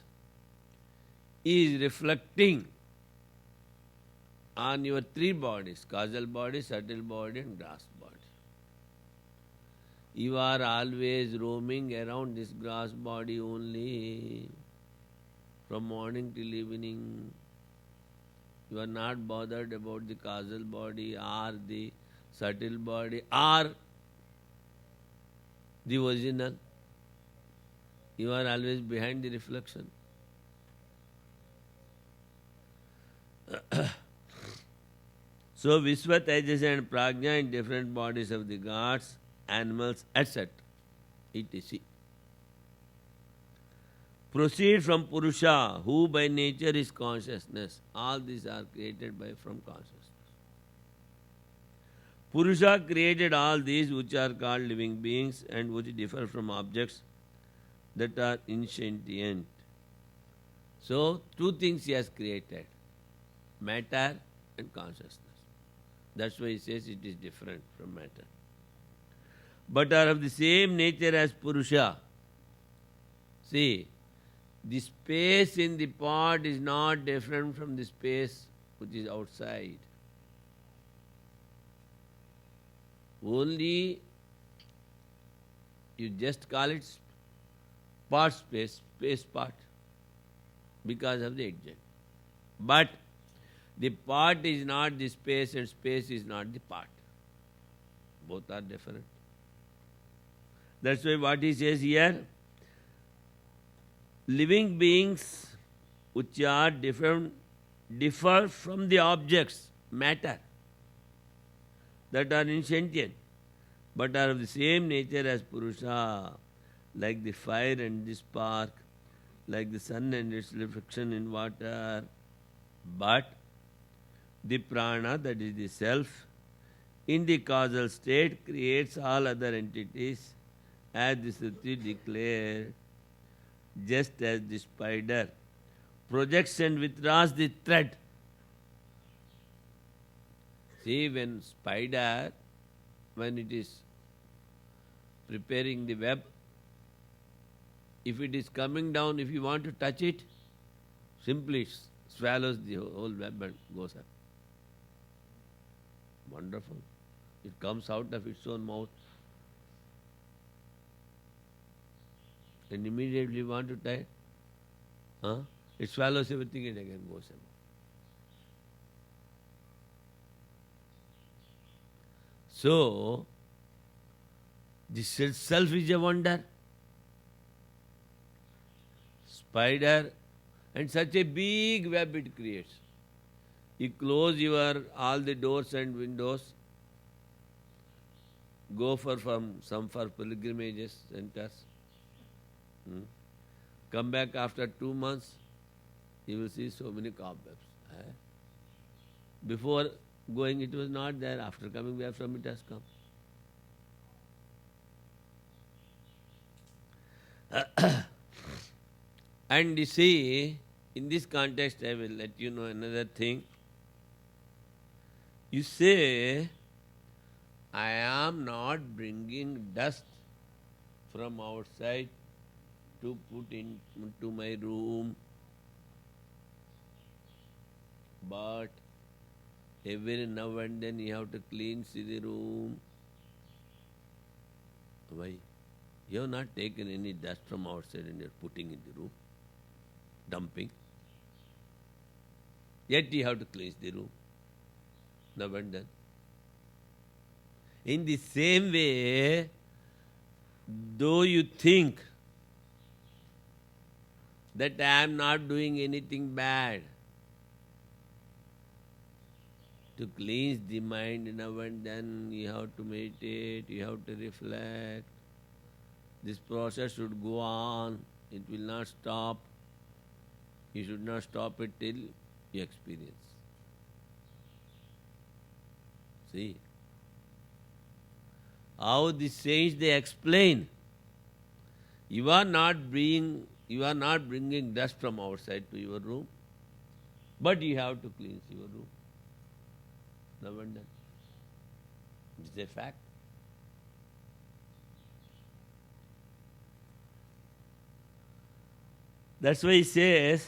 is reflecting on your three bodies, causal body, subtle body and gross body. You are always roaming around this gross body only, from morning till evening. You are not bothered about the causal body or the subtle body or the original. You are always behind the reflection. So Visva, Tejas and Prajna in different bodies of the gods, animals, etc. etc. Proceed from Purusha, who by nature is consciousness. All these are created from consciousness. Purusha created all these which are called living beings and which differ from objects that are insentient. So, two things he has created, matter and consciousness. That's why he says it is different from matter. But are of the same nature as Purusha. See, the space in the pot is not different from the space which is outside. Only you just call it pot space, space pot, because of the adjunct. But the pot is not the space and space is not the pot. Both are different. That's why what he says here, living beings which are different, differ from the objects, matter, that are insentient, but are of the same nature as Purusha, like the fire and the spark, like the sun and its reflection in water. But the prana, that is the self, in the causal state creates all other entities, as the Shruti declared, just as the spider projects and withdraws the thread. See, when spider, when it is preparing the web. If it is coming down, if you want to touch it, simply swallows the whole web and goes up. Wonderful. It comes out of its own mouth. And immediately want to tie, it swallows everything and again goes up. So, this itself is a wonder. Spider, and such a big web it creates. You close all the doors and windows, go for pilgrimages centers. Come back after 2 months, you will see so many cobwebs. Before going it was not there, after coming back from it has come. And you see, in this context I will let you know another thing. You say, I am not bringing dust from outside to put into my room, but every now and then you have to clean the room. Why? You have not taken any dust from outside and you are putting in the room, dumping. Yet you have to cleanse the room, now and then. In the same way, though you think that I am not doing anything bad, to cleanse the mind now and then, you have to meditate, you have to reflect. This process should go on, it will not stop. You should not stop it till you experience. See? How the saints they explain, you are not bringing dust from outside to your room, but you have to cleanse your room. Now and then. It's a fact. That's why he says,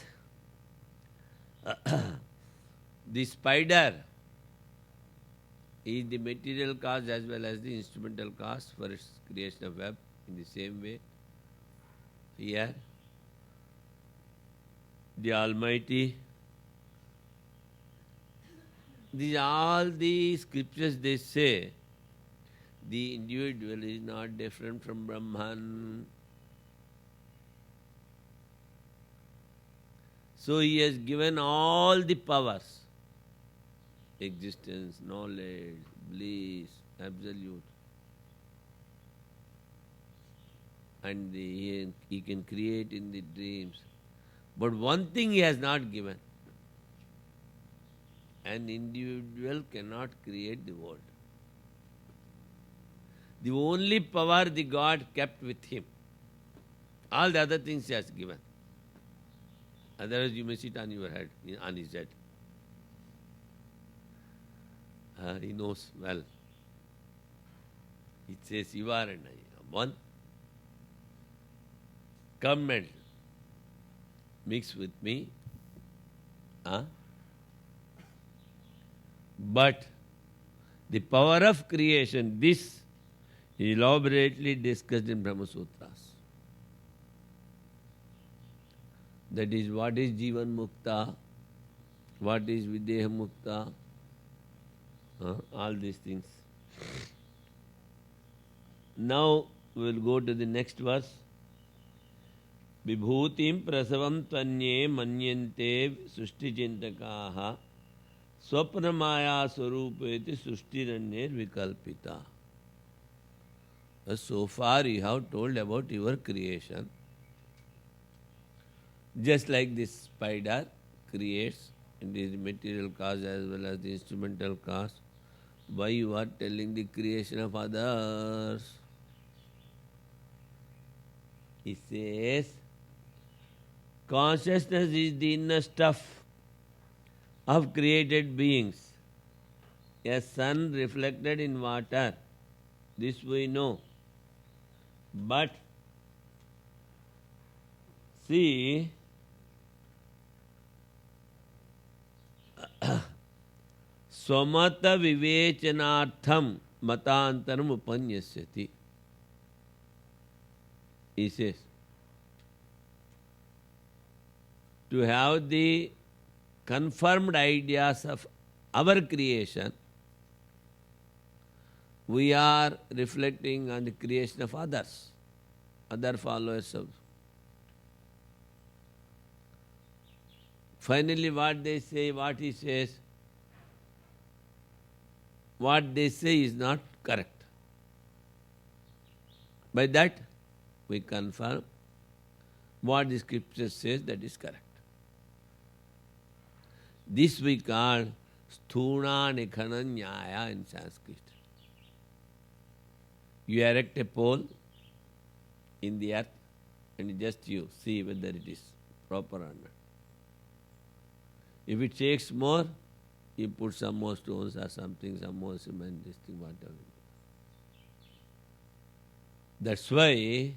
the spider is the material cause as well as the instrumental cause for its creation of web. In the same way, here, the Almighty, all the scriptures they say, the individual is not different from Brahman. So he has given all the powers, existence, knowledge, bliss, absolute. And he can create in the dreams. But one thing he has not given. An individual cannot create the world. The only power the God kept with him. All the other things he has given. Otherwise you may sit on your head, on his head. He knows well. He says, you are and I am one. Come and mix with me. But the power of creation, this is elaborately discussed in Brahma Sutras. That is, what is Jivan Mukta, what is Videha Mukta, all these things. Now we will go to the next verse. Vibhutim prasavam tvanye manyante sushti chintakaha swapna maya swarupeti sushtiranyir vikalpita. So far you have told about your creation. Just like this spider creates, it is the material cause as well as the instrumental cause. Why you are telling the creation of others? He says, consciousness is the inner stuff of created beings. A sun reflected in water, this we know. But see, swamata vivechanartham matantaram upanyasyati. He says, to have the confirmed ideas of our creation, we are reflecting on the creation of others, other followers of. Finally, what they say, what he says, what they say is not correct. By that, we confirm what the scripture says that is correct. This we call sthuna nikhana nyaya in Sanskrit. You erect a pole in the earth and just you see whether it is proper or not. If it takes more, you put some more stones or something, some more cement, this thing, whatever. That's why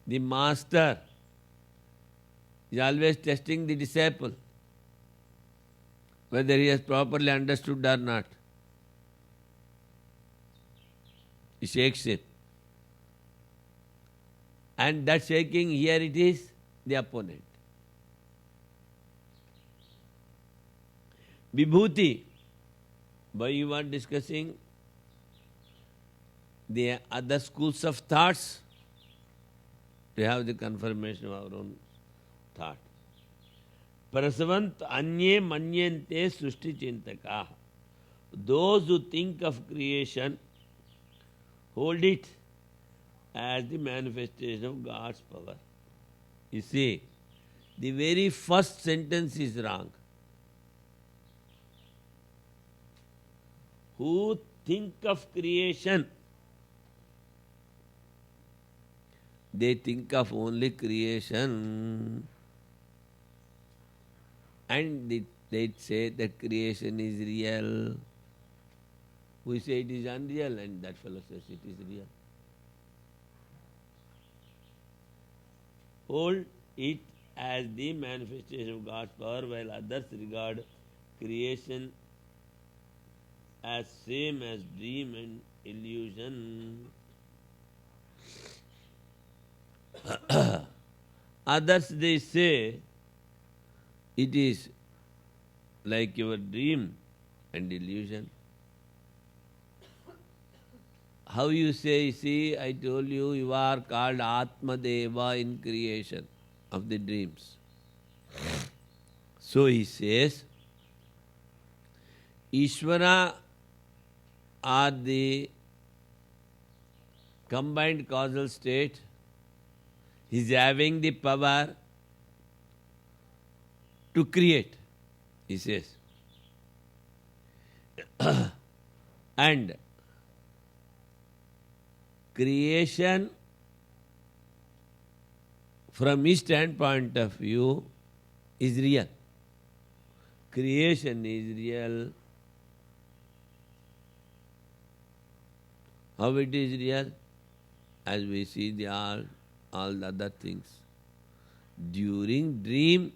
the master is always testing the disciple, whether he has properly understood or not. He shakes it. And that shaking, here it is, the opponent. Vibhuti, why you are discussing the other schools of thoughts, to have the confirmation of our own thought. Prasavant anye manyente sushti chintaka. Those who think of creation hold it as the manifestation of God's power. You see, the very first sentence is wrong. Who think of creation, they think of only creation. And they say that creation is real. We say it is unreal, and that fellow says it is real. Hold it as the manifestation of God's power, while others regard creation as same as dream and illusion. Others, they say, it is like your dream and illusion. How you say, see, I told you, you are called Atma Deva in creation of the dreams. So he says, Ishvara are the combined causal state. He is having the power to create, he says. And creation, from his standpoint of view, is real. Creation is real. How it is real? As we see all the other things. During dream,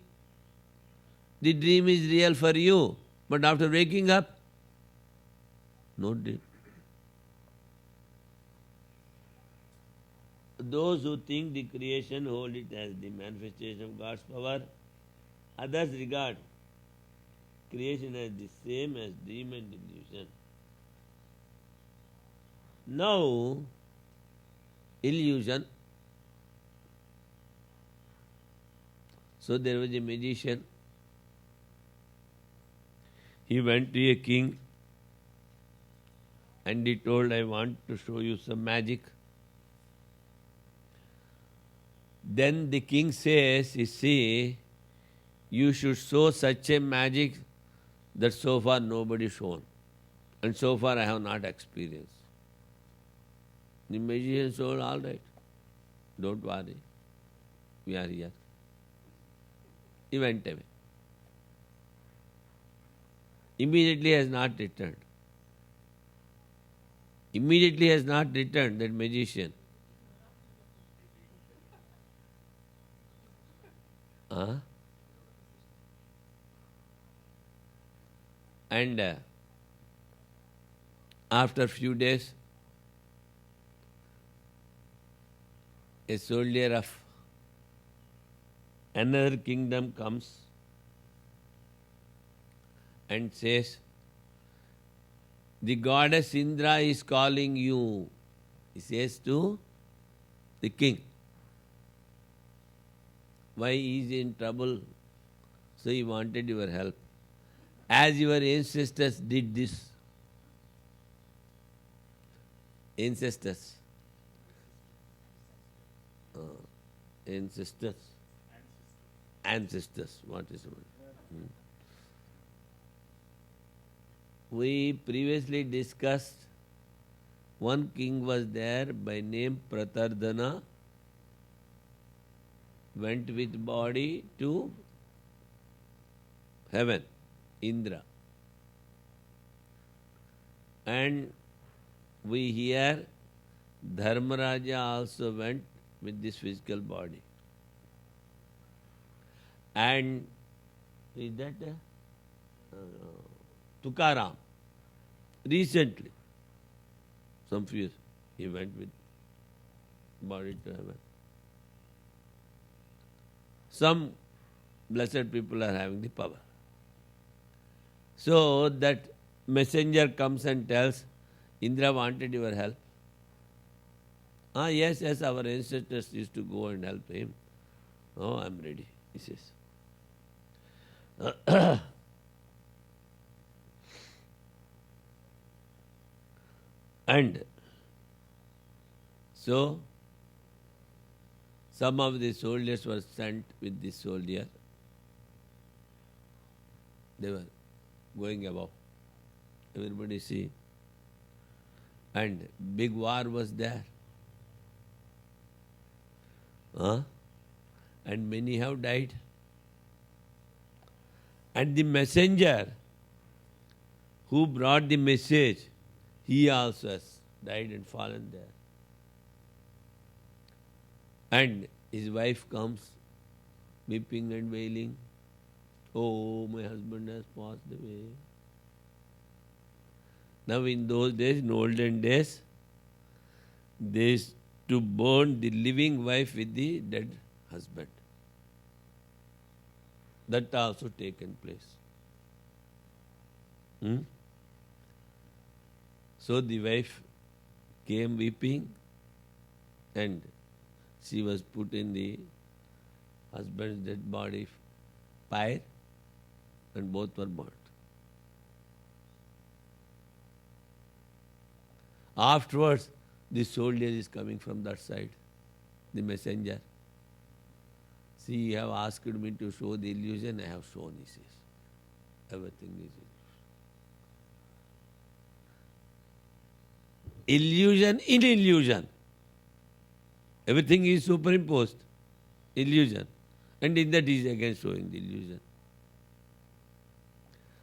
the dream is real for you, but after waking up, no dream. Those who think the creation hold it as the manifestation of God's power. Others regard creation as the same as dream and illusion. Now, illusion. So there was a magician. He went to a king and he told, I want to show you some magic. Then the king says, you see, you should show such a magic that so far nobody shown. And so far I have not experienced. The magician told, all right, don't worry, we are here. He went away. Immediately has not returned. Immediately has not returned, that magician. Huh? And after few days, a soldier of another kingdom comes and says, the goddess Indra is calling you. He says to the king. Why he is in trouble? So he wanted your help. As your ancestors did this. Ancestors. Ancestors. Ancestors. What is the word? We previously discussed one king was there by name Pratardhana, went with body to heaven, Indra. And we hear Dharmaraja also went with this physical body. And is that Tukaram? Recently, some few years, he went with body to heaven. Some blessed people are having the power. So that messenger comes and tells, Indra wanted your help. Yes, our ancestors used to go and help him. Oh, I'm ready, he says. And so, some of the soldiers were sent with this soldier. They were going above. Everybody see. And big war was there. And many have died. And the messenger who brought the message, he also has died and fallen there. And his wife comes weeping and wailing. Oh, my husband has passed away. Now in those days, in olden days, they used to burn the living wife with the dead husband. That also taken place. So the wife came weeping and she was put in the husband's dead body fire and both were burnt. Afterwards, the soldier is coming from that side, the messenger. See, you have asked me to show the illusion, I have shown, he says. Everything is illusion. Illusion in illusion. Everything is superimposed. Illusion. And in that he is again showing the illusion.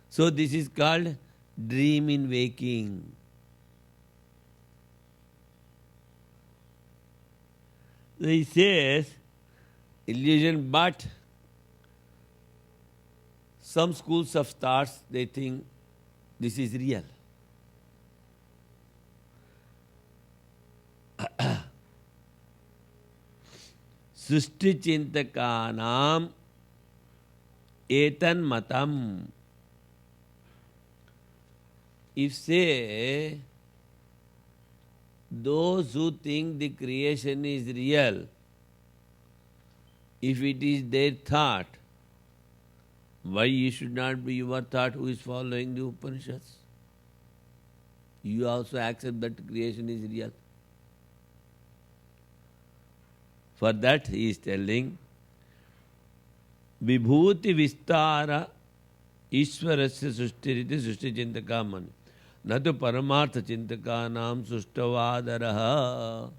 So this is called dream in waking. So he says, illusion, but some schools of thoughts, they think this is real. Srishti Chintakanam Etan Matam. If say, those who think the creation is real, if it is their thought, why you should not be your thought who is following the Upanishads? You also accept that creation is real. For that he is telling, Vibhuti Vistara Ishwarasya Sushtiriti Sushti Chintakamani. Natu Paramartha Chintakanam Sushtavadaraha.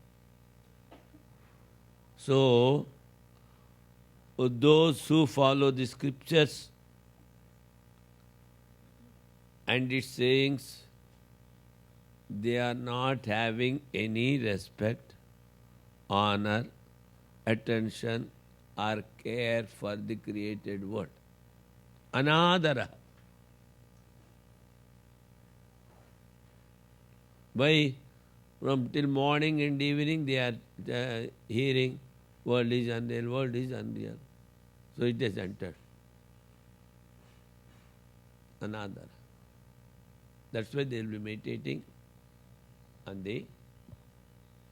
So, those who follow the scriptures and its sayings, they are not having any respect, honor, attention, or care for the created world. Anadara. Why? From till morning and evening they are hearing world is unreal, world is unreal. So it has entered. Another. That's why they will be meditating on the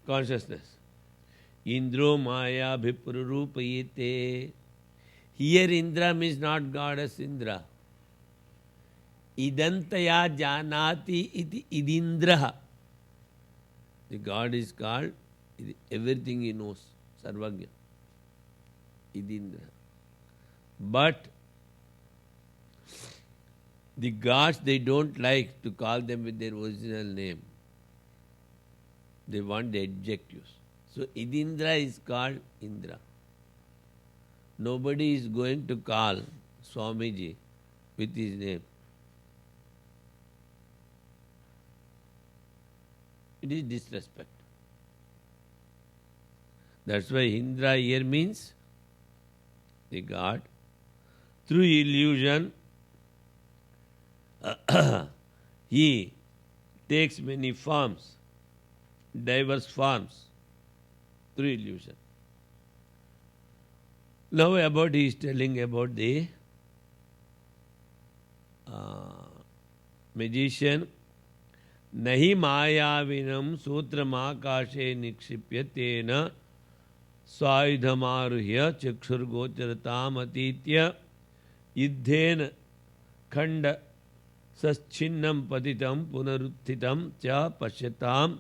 consciousness. Indro Maya Bhiprurupayite. Here Indra means not goddess Indra. Idantaya Janati iti Idindraha. The God is called, everything he knows, Sarvagya, Idindra. But the gods, they don't like to call them with their original name. They want the adjectives. So Idindra is called Indra. Nobody is going to call Swamiji with his name. It is disrespect. That's why Indra here means the God. Through illusion, he takes many forms, diverse forms, through illusion. Now he is telling about the magician. Nahi mayavinam sutramakashe nikshipya tena saidhamaruhya chakshur gocharatam atitya iddhen khanda saschinnam patitam punaruthitam cha pashyatam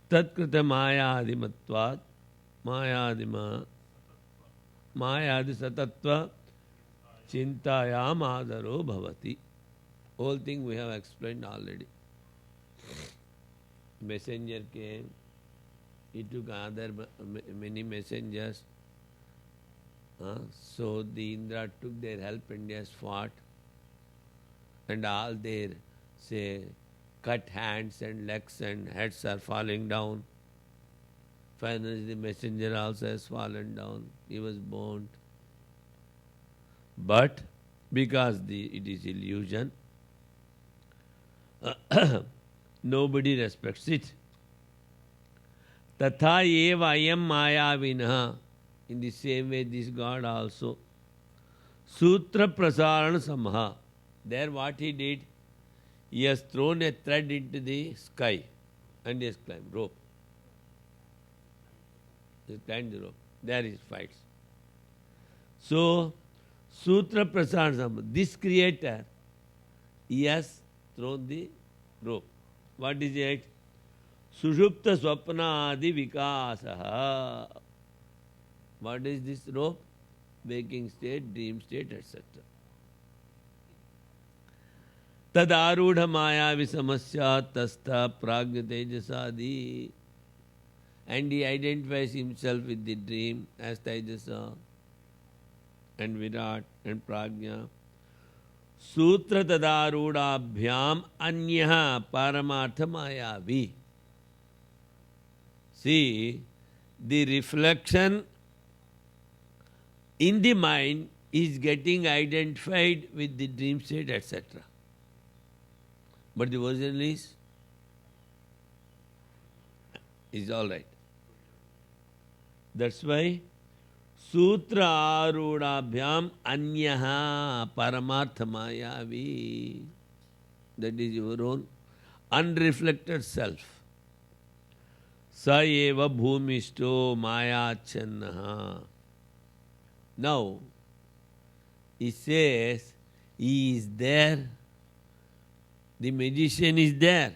tatkrita mayadimatvat mayadima mayadi satatva chintayam adaro bhavati. Whole thing we have explained already. Messenger came, he took many messengers. So the Indra took their help and they fought. And all their, say, cut hands and legs and heads are falling down. Finally the messenger also has fallen down. He was burnt. But because it is illusion, nobody respects it. Tatha eva ayam mayavinah. In the same way, this God also. Sutra prasarana samha. There what he did, he has thrown a thread into the sky and he has climbed rope. He has climbed the rope. There he fights. So, Sutra prasarana samha. This creator, he has thrown the rope. What is it? Sushupta swapna adi vikasaha. What is this rope? Waking state, dream state, etc. Tad arudha maya visamasya tastha pragya tejasadi. And he identifies himself with the dream as Tejasa and Virat and Pragya. Sutra tadarudabhyam anyaha paramartha mayavi. See, the reflection in the mind is getting identified with the dream state, etc. But the original is all right. That's why Sutra arudabhyam anyaha paramartha mayavi. That is your own unreflected self. Sa eva bhumishto mayachannaha. Now, he says, he is there. The magician is there.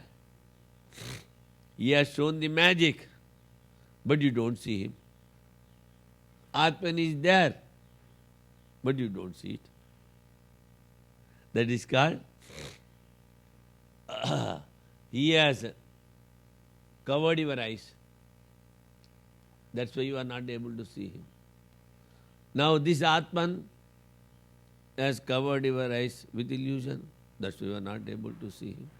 He has shown the magic, but you don't see him. Atman is there, but you don't see it. That is called, he has covered your eyes. That's why you are not able to see him. Now this Atman has covered your eyes with illusion. That's why you are not able to see him.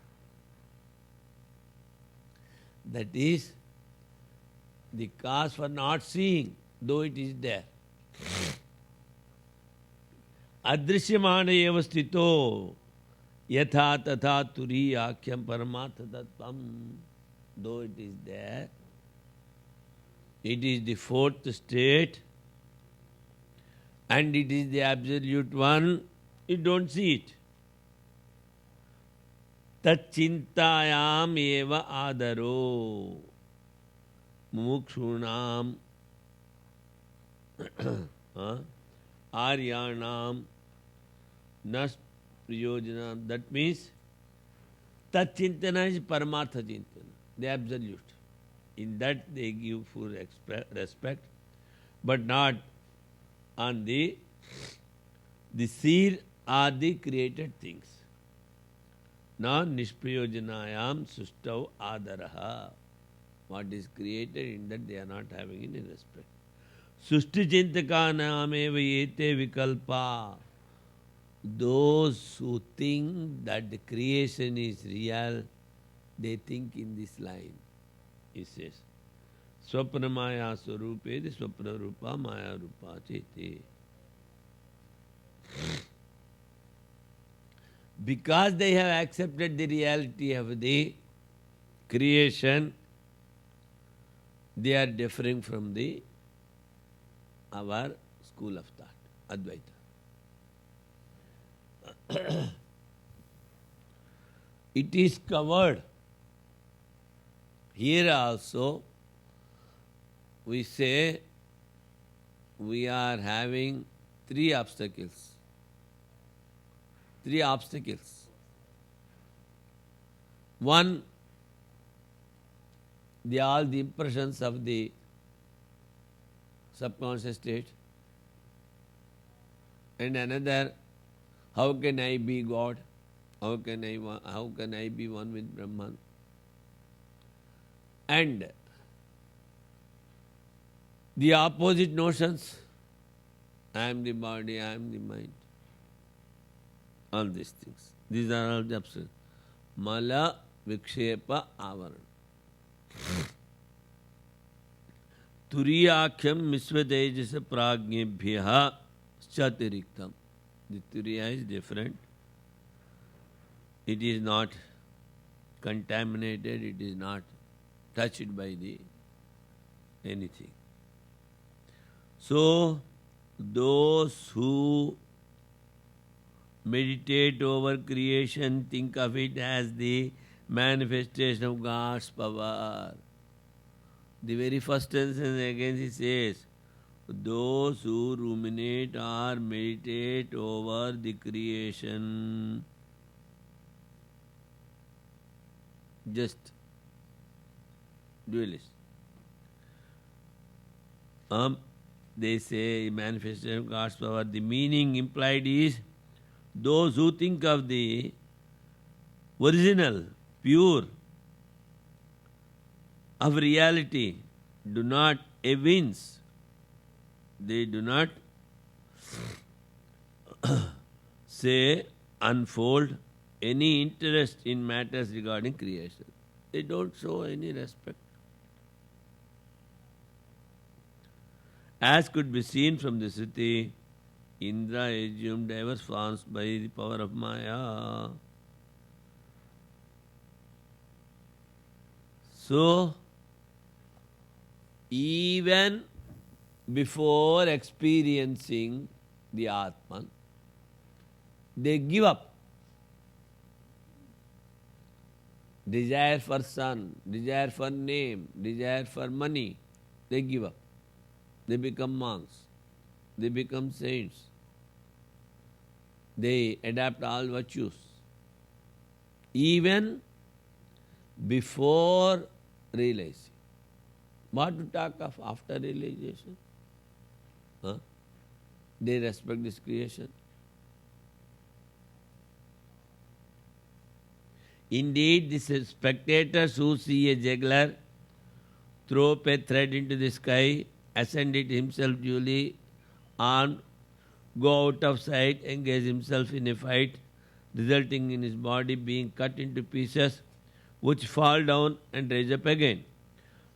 That is the cause for not seeing, though it is there. adrishyamana eva sthito yatha tatha turiyakyam paramatha tattvam. Though it is there, it is the fourth state and it is the absolute one, you don't see it. Tat chintayam eva adaro mumukshunam aryanam nas priyojanam. That means tat chintana is paramartha chintana, the absolute. In that they give full respect, but not on the seer are the created things. Na nishprayojanayam sustav adaraha. What is created, in that they are not having any respect. Sushti chintaka nameva yete vikalpa. Those who think that the creation is real, they think in this line. He says, Swapna maya swarupe de swapna rupa maya rupa chete. Because they have accepted the reality of the creation, they are differing from our school of thought, Advaita. It is covered. Here also, we say we are having three obstacles. Three obstacles. One, all the impressions of the subconscious state. And another, how can I be God? How can I be one with Brahman? And the opposite notions, I am the body, I am the mind. All these things. These are all the obstacles. Mala vikshepa avaran. Turiyakhyam misvatejasa pragnebhyaha chatiriktam. The turiya is different. It is not contaminated, it is not touched by anything. So, those who meditate over creation think of it as the manifestation of God's power. The very first sentence again he says, those who ruminate or meditate over the creation, just dualist. They say manifestation of God's power. The meaning implied is those who think of the original, pure, of reality do not evince. They do not say, unfold any interest in matters regarding creation. They don't show any respect. As could be seen from the Sruti, Indra assumed diverse forms by the power of Maya. So, even before experiencing the Atman, they give up. Desire for son, desire for name, desire for money, they give up. They become monks. They become saints. They adapt all virtues. Even before realizing. What to talk of after realization? They respect this creation. Indeed, these spectators who see a juggler throw up a thread into the sky, ascend it himself duly, and go out of sight, engage himself in a fight, resulting in his body being cut into pieces, which fall down and rise up again,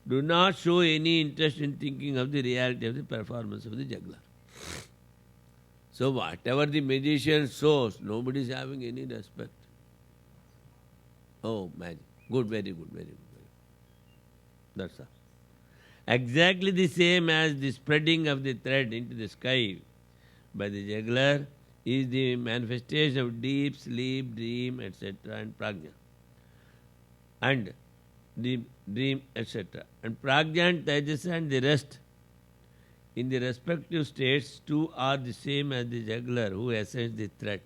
do not show any interest in thinking of the reality of the performance of the juggler. So whatever the magician shows, nobody is having any respect. Oh, magic. Good, very good, very good. Very good. That's all. Exactly the same as the spreading of the thread into the sky by the juggler is the manifestation of deep sleep, dream, etc. and prajna. And the dream, etc. And prajna and tejas and the rest in the respective states too are the same as the juggler who ascends the thread.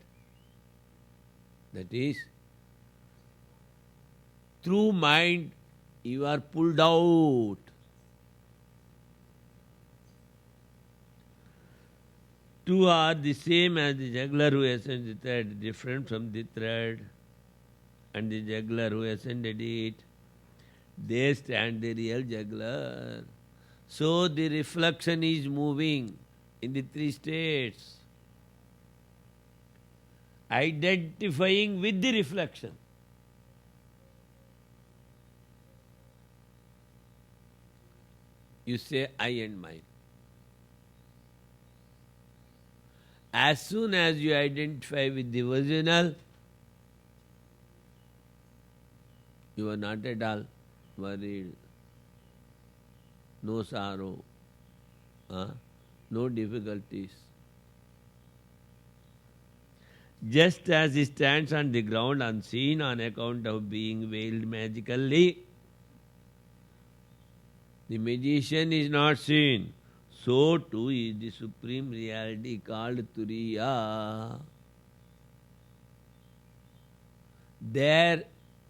That is, through mind you are pulled out. Two are the same as the juggler who ascends the thread, different from the thread and the juggler who ascended it. They stand the real juggler. So the reflection is moving in the three states, identifying with the reflection. You say I and mine. As soon as you identify with the original, you are not at all worried, no sorrow, no difficulties. Just as he stands on the ground unseen on account of being veiled magically, the magician is not seen. So too is the supreme reality called Turiya. There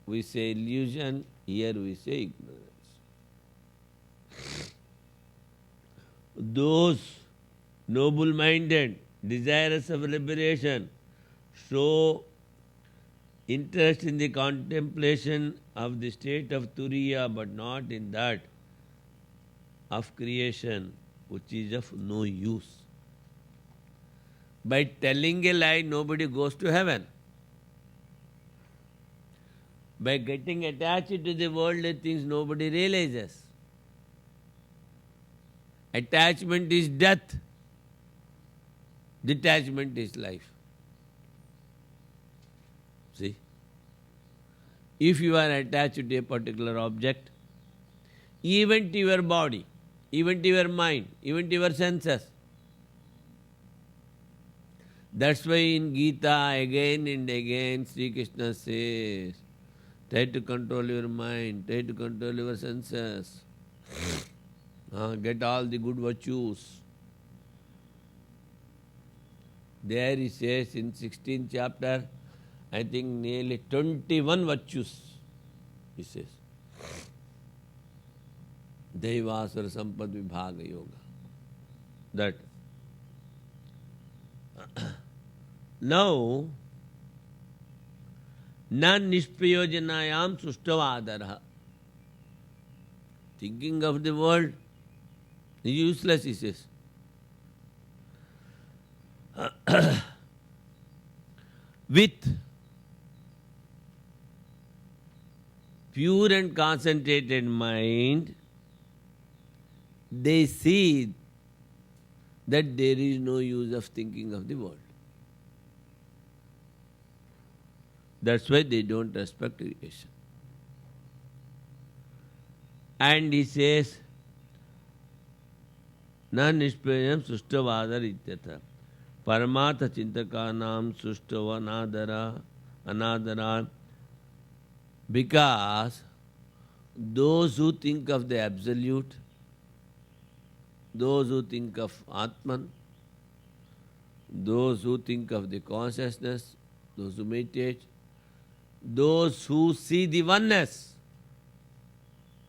we say illusion, here we say ignorance. Those noble-minded, desirous of liberation, show interest in the contemplation of the state of Turiya, but not in that of creation, which is of no use. By telling a lie, nobody goes to heaven. By getting attached to the worldly things, nobody realizes. Attachment is death. Detachment is life. See? If you are attached to a particular object, even to your body, even to your mind, even to your senses. That's why in Gita again and again Sri Krishna says, try to control your mind, try to control your senses. Get all the good virtues. There he says in 16th chapter, I think nearly 21 virtues, he says. Daivasara Sampad Vibhaga Yoga. That. Now, nan nishprayojanayam sustavadara. Thinking of the world is useless, he says. With pure and concentrated mind, they see that there is no use of thinking of the world. That's why they don't respect creation. And he says, na nishprayam sustavadar ityatha. Paramatha chintakanam sustava anadara. Because those who think of the absolute, those who think of Atman, those who think of the consciousness, those who meditate, those who see the oneness,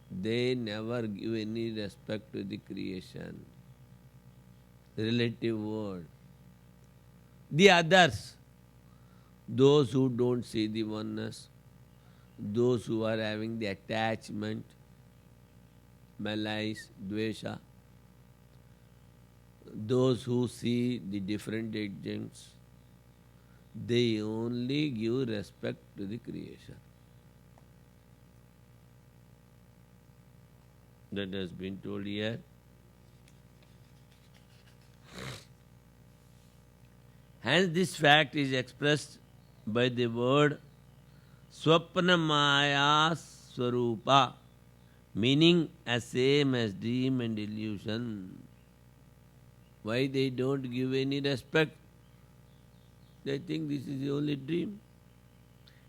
they never give any respect to the creation, the relative world. The others, those who don't see the oneness, those who are having the attachment, malice, dvesha, those who see the different agents, they only give respect to the creation. That has been told here. Hence this fact is expressed by the word Swapna Maya Swarupa, meaning as same as dream and illusion. Why they don't give any respect? They think this is the only dream.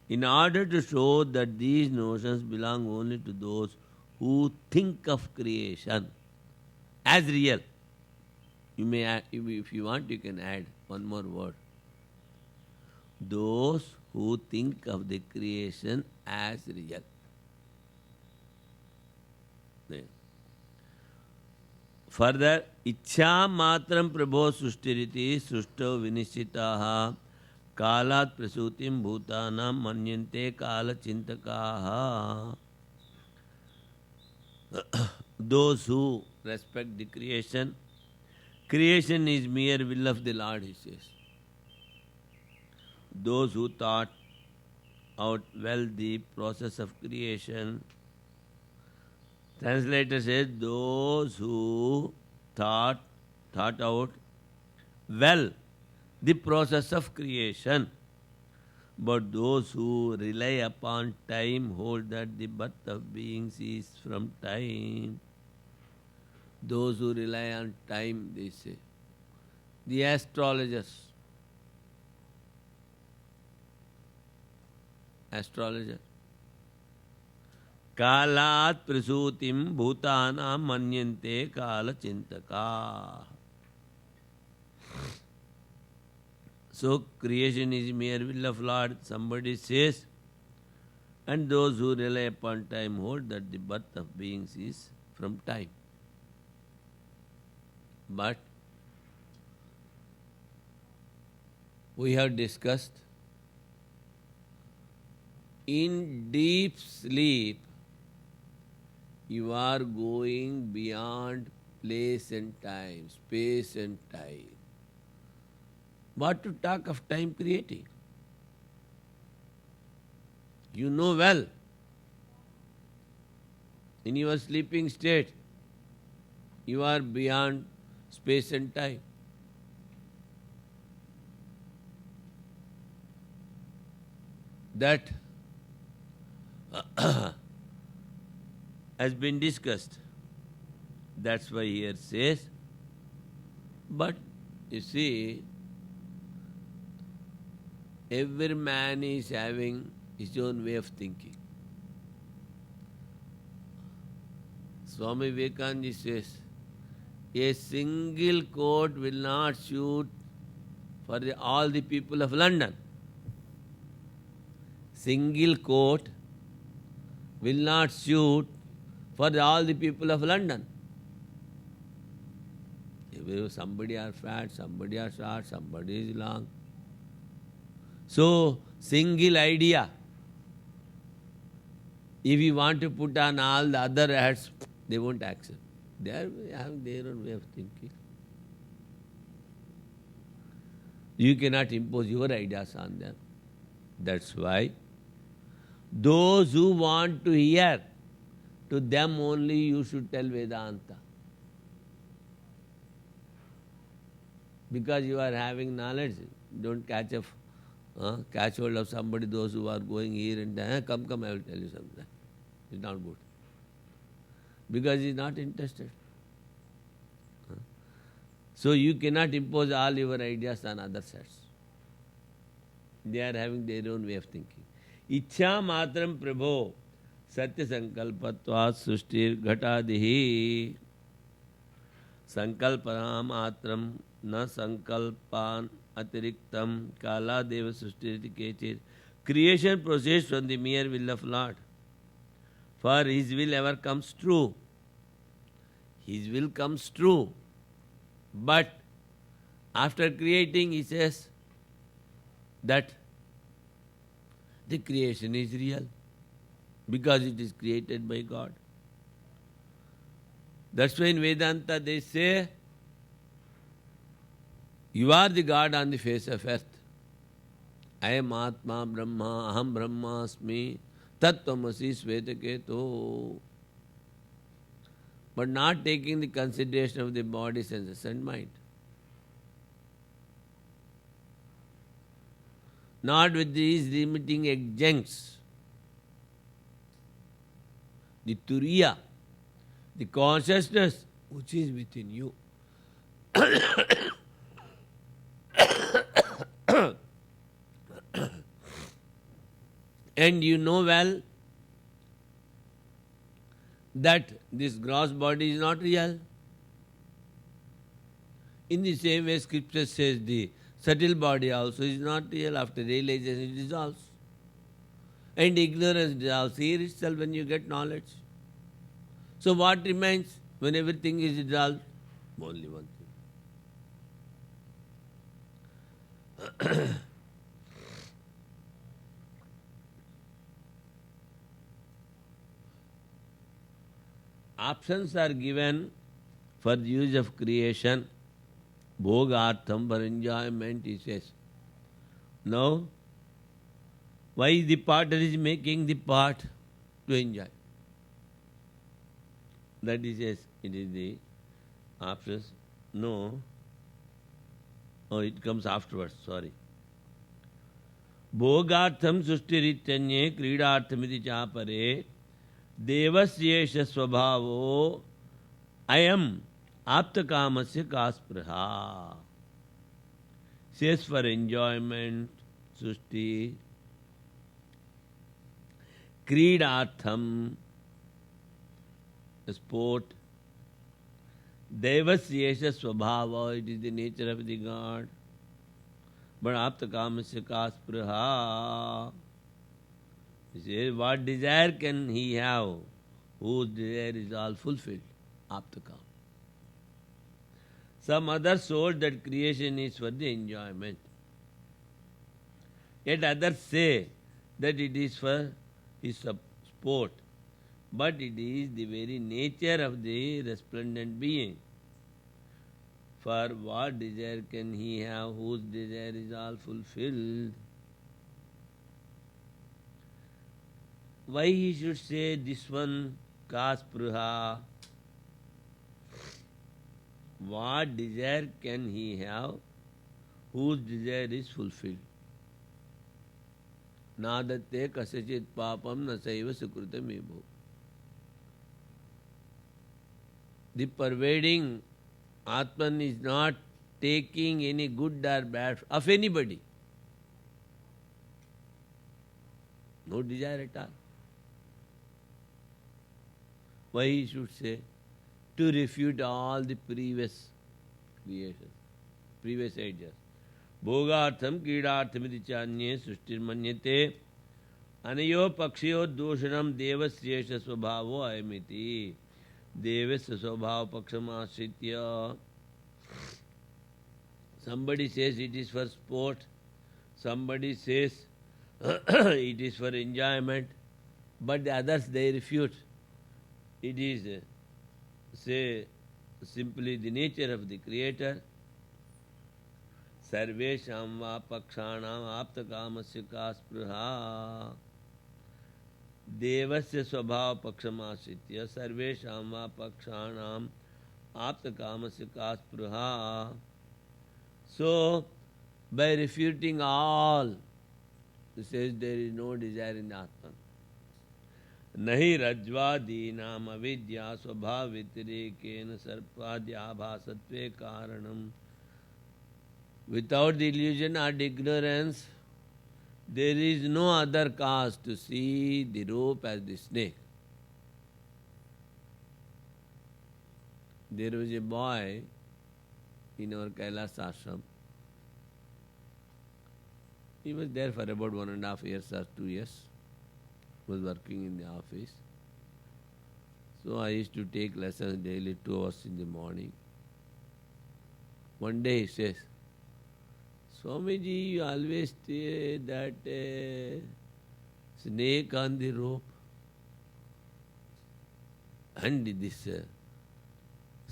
In order to show that these notions belong only to those who think of creation as real. You may add, if you want, you can add one more word. Those who think of the creation as real. Further, Ichha matram prabho sustiriti susto vinishitaha kalat prasutim bhutanam manyante kala chintakaha. Those who respect the creation, creation is mere will of the Lord, he says. Those who thought out well the process of creation, translator says, those who thought out well the process of creation, but those who rely upon time hold that the birth of beings is from time. Those who rely on time, they say. The astrologer. Kalat prasutim bhutana manyante kala chintaka. So creation is mere will of Lord, somebody says, and those who rely upon time hold that the birth of beings is from time. But we have discussed, in deep sleep, you are going beyond place and time, space and time. What to talk of time creating? You know well, in your sleeping state, you are beyond space and time. That has been discussed. That's why here says, but you see, every man is having his own way of thinking. Swami Vivekananda says, a single court will not shoot for all the people of London. Single court will not shoot for all the people of London. Somebody are fat, somebody are short, somebody is long. So, single idea. If you want to put on all the other hats, they won't accept. They have their own way of thinking. You cannot impose your ideas on them. That's why those who want to hear, to them only you should tell Vedanta. Because you are having knowledge, don't catch hold of somebody, those who are going here and there. Come, I will tell you something. It's not good. Because he is not interested. So you cannot impose all your ideas on other sets. They are having their own way of thinking. Ichha matram prabho satya sankalpatvat sushtir ghatadihi sankalpana matram na sankalpan atiriktam kala deva sushtiriti kechir. Creation proceeds from the mere will of Lord. For His will ever comes true. His will comes true. But after creating, He says that the creation is real because it is created by God. That's why in Vedanta they say, you are the God on the face of earth. I am Atma Brahma, Aham Brahmasmi, Tattvamasi Svetaketo. But not taking the consideration of the body, senses and mind. not with these limiting adjuncts. The turiya, the consciousness which is within you. And you know well that this gross body is not real. In the same way, scripture says the subtle body also is not real. After realization, it dissolves. And ignorance dissolves here itself when you get knowledge. So what remains when everything is dissolved? Only one thing. Options are given for the use of creation. Bhogartham, for enjoyment, he says. Now, why the potter is making the pot? To enjoy. That he says, it is the options. No. Oh, it comes afterwards, sorry. Bhogartham sushtiritanye kridarthamiti chapare devasyesha svabhavo ayam aptakamasya kaspraha. Says for enjoyment, sushti, kridartham, sport, devasyesha svabhava, it is the nature of the God. But aptakamasya kaspraha. He says, what desire can he have? Whose desire is all fulfilled? Aptakam. Some others hold that creation is for the enjoyment. Yet others say that it is for his sport. But it is the very nature of the resplendent being. For what desire can he have whose desire is all fulfilled? Why he should say this one, Kaspruha? What desire can he have whose desire is fulfilled? Nadate kasachit papam nasaiva sukrutam ebho. The pervading Atman is not taking any good or bad of anybody. No desire at all. Why he should say? To refute all the previous creations, previous ages. Bhogartham kridarthamiti chanye sushtirmanyate anayo pakshayo doshanam devasyesha svabhavo ayamiti. Devasya svabhava paksham ashritya. Somebody says it is for sport, somebody says it is for enjoyment, but the others they refute. It is, say, simply the nature of the Creator. Sarvesham va pakshanam aptakamasya kaspruha. Devasya svabhava pakshamasritya sarvesham va pakshanam aptakamasya kaspruha. So, by refuting all, he says there is no desire in the Atman. Nahi rajvadinam avidya svabhavitirekena sarpadya bhasatve karanam. Without the illusion or ignorance, there is no other cause to see the rope as the snake. There was a boy in our Kailas ashram. He was there for about 1.5 years or 2 years. Was working in the office. So I used to take lessons daily, 2 hours in the morning. One day he says, Swamiji, you always say that snake on the rope. And this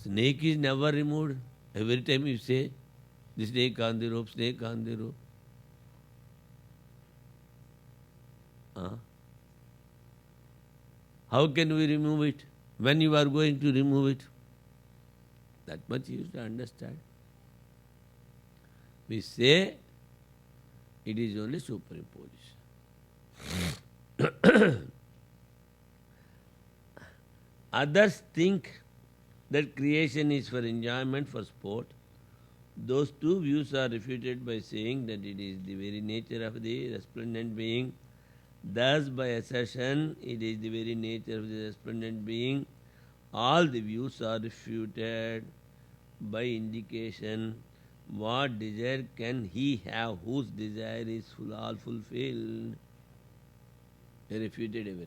snake is never removed. Every time you say, the snake on the rope, snake on the rope. How can we remove it? When you are going to remove it? That much you used to understand. We say It is only superimposition. Others think that creation is for enjoyment, for sport. Those two views are refuted by saying that it is the very nature of the resplendent being. Thus, by assertion, it is the very nature of the resplendent being. All the views are refuted by indication. What desire can he have whose desire is all fulfilled? They refuted everything.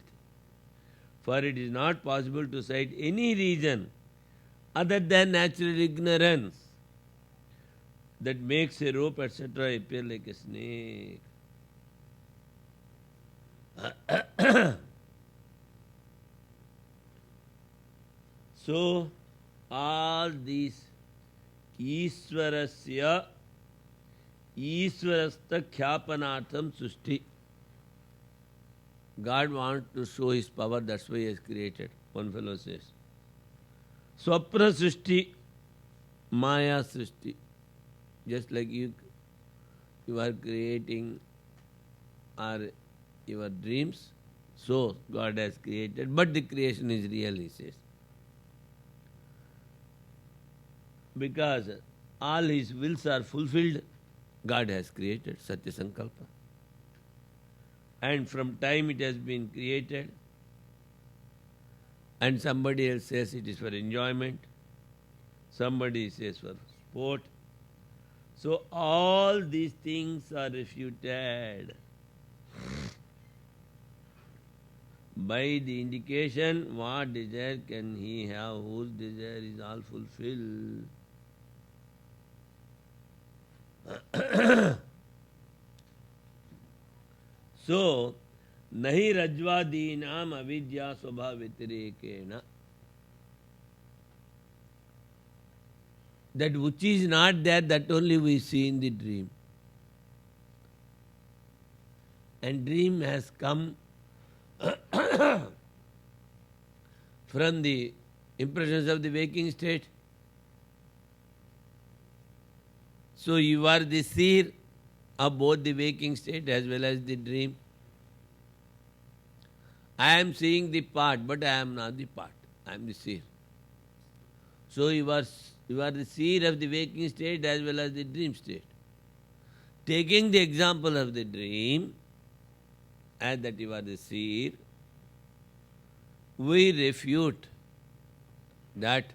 For it is not possible to cite any reason other than natural ignorance that makes a rope, etc., appear like a snake. So, all these Ishwarasya Ishwarasta Khyapanatham Sushti. God wants to show His power, that's why He has created. One fellow says. Swapna Sushti, Maya Sushti. Just like you are creating your dreams, so God has created, but the creation is real, he says. Because all His wills are fulfilled, God has created Satya Sankalpa. And from time it has been created, and somebody else says it is for enjoyment, somebody says for sport. So all these things are refuted by the indication what desire can he have whose desire is all fulfilled. So, nahi rajvadinam avidya swabhavitirekena. That which is not there, that only we see in the dream. And dream has come from the impressions of the waking state. So you are the seer of both the waking state as well as the dream. I am seeing the part, but I am not the part. I am the seer. So you are the seer of the waking state as well as the dream state. Taking the example of the dream, as that you are the seer, we refute that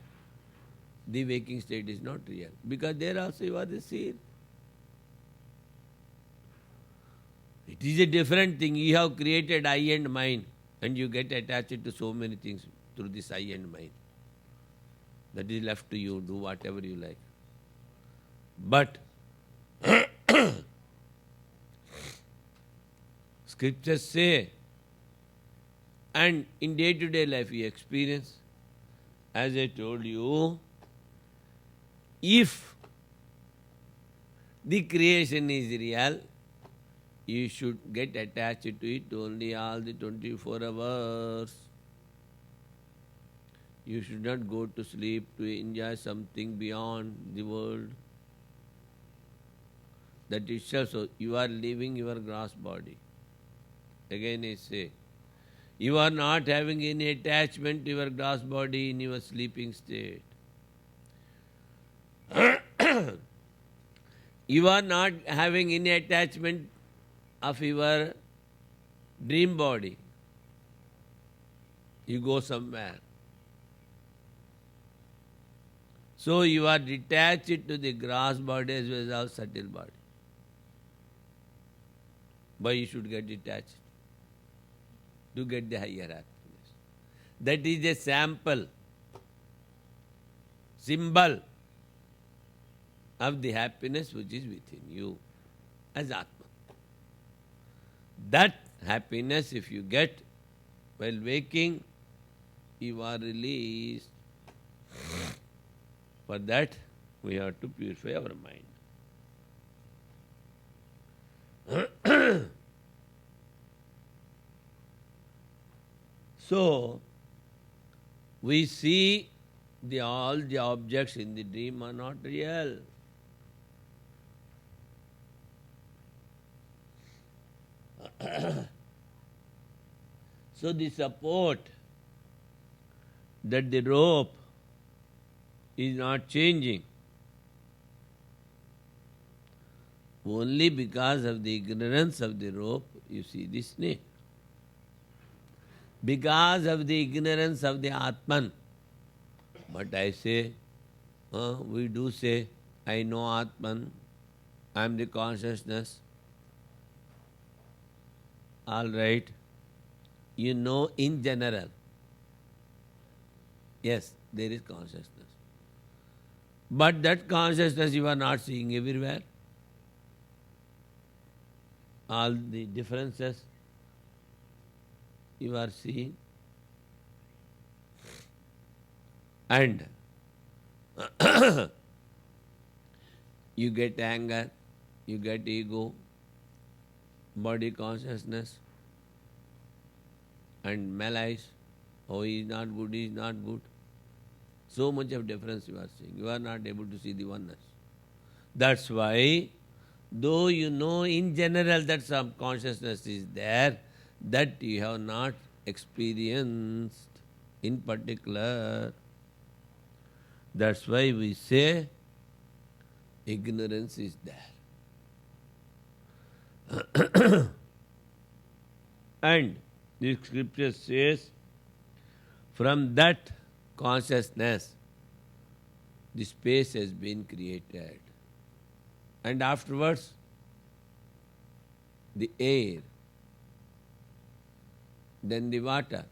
the waking state is not real. Because there also you are the seer. It is a different thing. You have created I and mind, and you get attached to so many things through this I and mind. That is left to you, do whatever you like. But scriptures say, and in day-to-day life we experience, as I told you, if the creation is real, you should get attached to it only all the 24 hours. You should not go to sleep to enjoy something beyond the world. That itself, so you are leaving your gross body. Again I say, you are not having any attachment to your gross body in your sleeping state. You are not having any attachment of your dream body. You go somewhere. So you are detached to the gross body as well as subtle body. But you should get detached to get the higher happiness. That is a sample, symbol of the happiness which is within you as Atma. That happiness, if you get while waking, you are released. For that, we have to purify our mind. So, we see all the objects in the dream are not real. So the support that the rope is not changing only because of the ignorance of the rope, you see the snake. Because of the ignorance of the Atman. But I say, we do say, I know Atman, I am the consciousness. All right. You know in general. Yes, there is consciousness. But that consciousness you are not seeing everywhere. All the differences you are seeing. And you get anger, you get ego, body consciousness, and malice. Oh, he is not good, he is not good. So much of difference you are seeing. You are not able to see the oneness. That's why, though you know in general that some consciousness is there, that you have not experienced in particular. That's why we say ignorance is there. And the scripture says, from that consciousness, the space has been created. And afterwards, the air, then the water,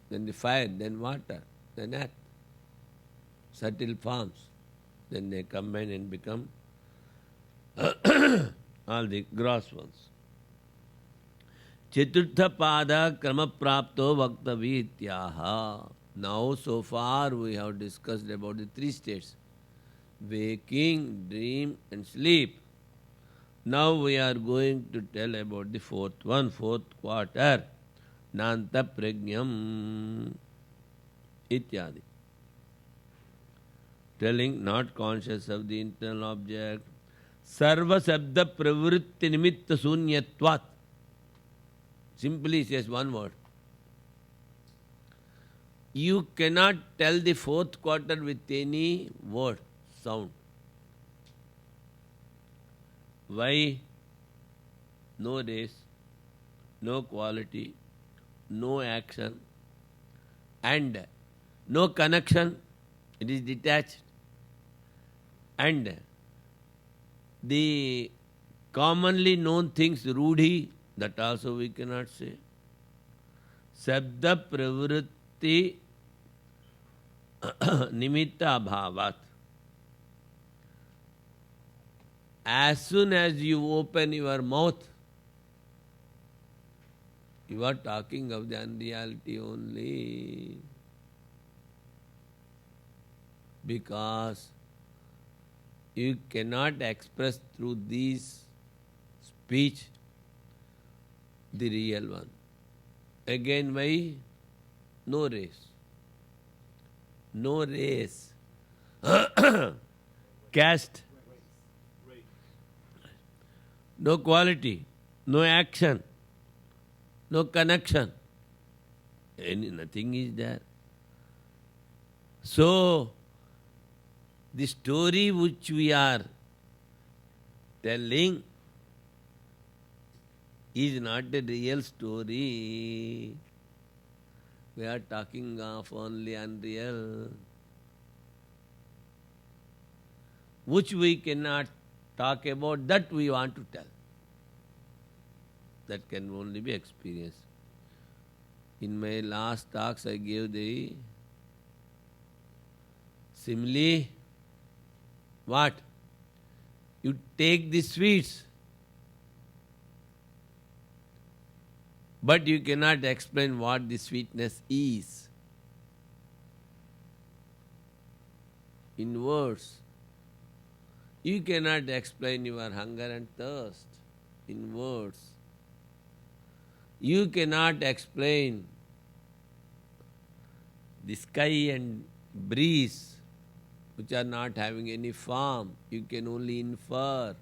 then the fire, then water, then earth. Subtle forms. Then they combine and become all the gross ones. Chaturtha pada krama prapto vaktavityaha. Now so far we have discussed about the three states. Waking, dream and sleep. Now we are going to tell about the fourth one, fourth quarter. Nanta prajnam ityadi. Telling not conscious of the internal object. Sarva sabda pravritti nimitta sunyatvat. Simply says one word. You cannot tell the fourth quarter with any word, sound. Why? No race, no quality, no action, and no connection. It is detached. And the commonly known things, rudhi, that also we cannot say. Sabda pravritti nimitta abhavat. As soon as you open your mouth, you are talking of the unreality only. Because you cannot express through this speech the real one. Again, why? No race. No race. Caste. No quality. No action. No connection. Nothing is there. So, the story which we are telling is not a real story. We are talking of only unreal, which we cannot talk about, that we want to tell. That can only be experienced. In my last talks I gave the simile. What? You take the sweets, but you cannot explain what the sweetness is in words. You cannot explain your hunger and thirst in words. You cannot explain the sky and breeze, which are not having any form. You can only infer.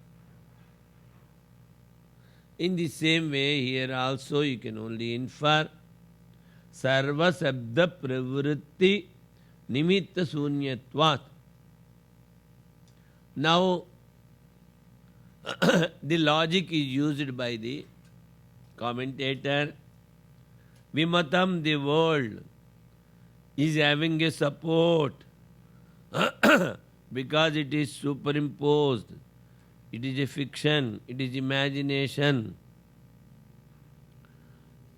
In the same way, here also you can only infer sarva sabda pravritti nimitta sunyatvat. Now, the logic is used by the commentator. Vimatam, the world, is having a support because it is superimposed. It is a fiction, it is imagination.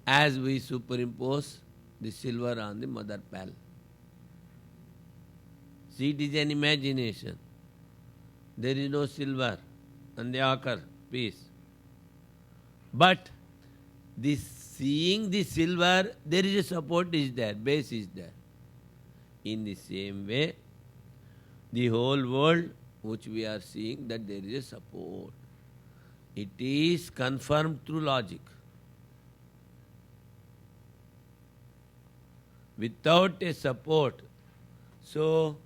As we superimpose the silver on the mother pearl. See, it is an imagination. There is no silver on the ochre piece. But this seeing the silver, there is a support is there, base is there. In the same way, the whole world which we are seeing, that there is a support. It is confirmed through logic. Without a support. So,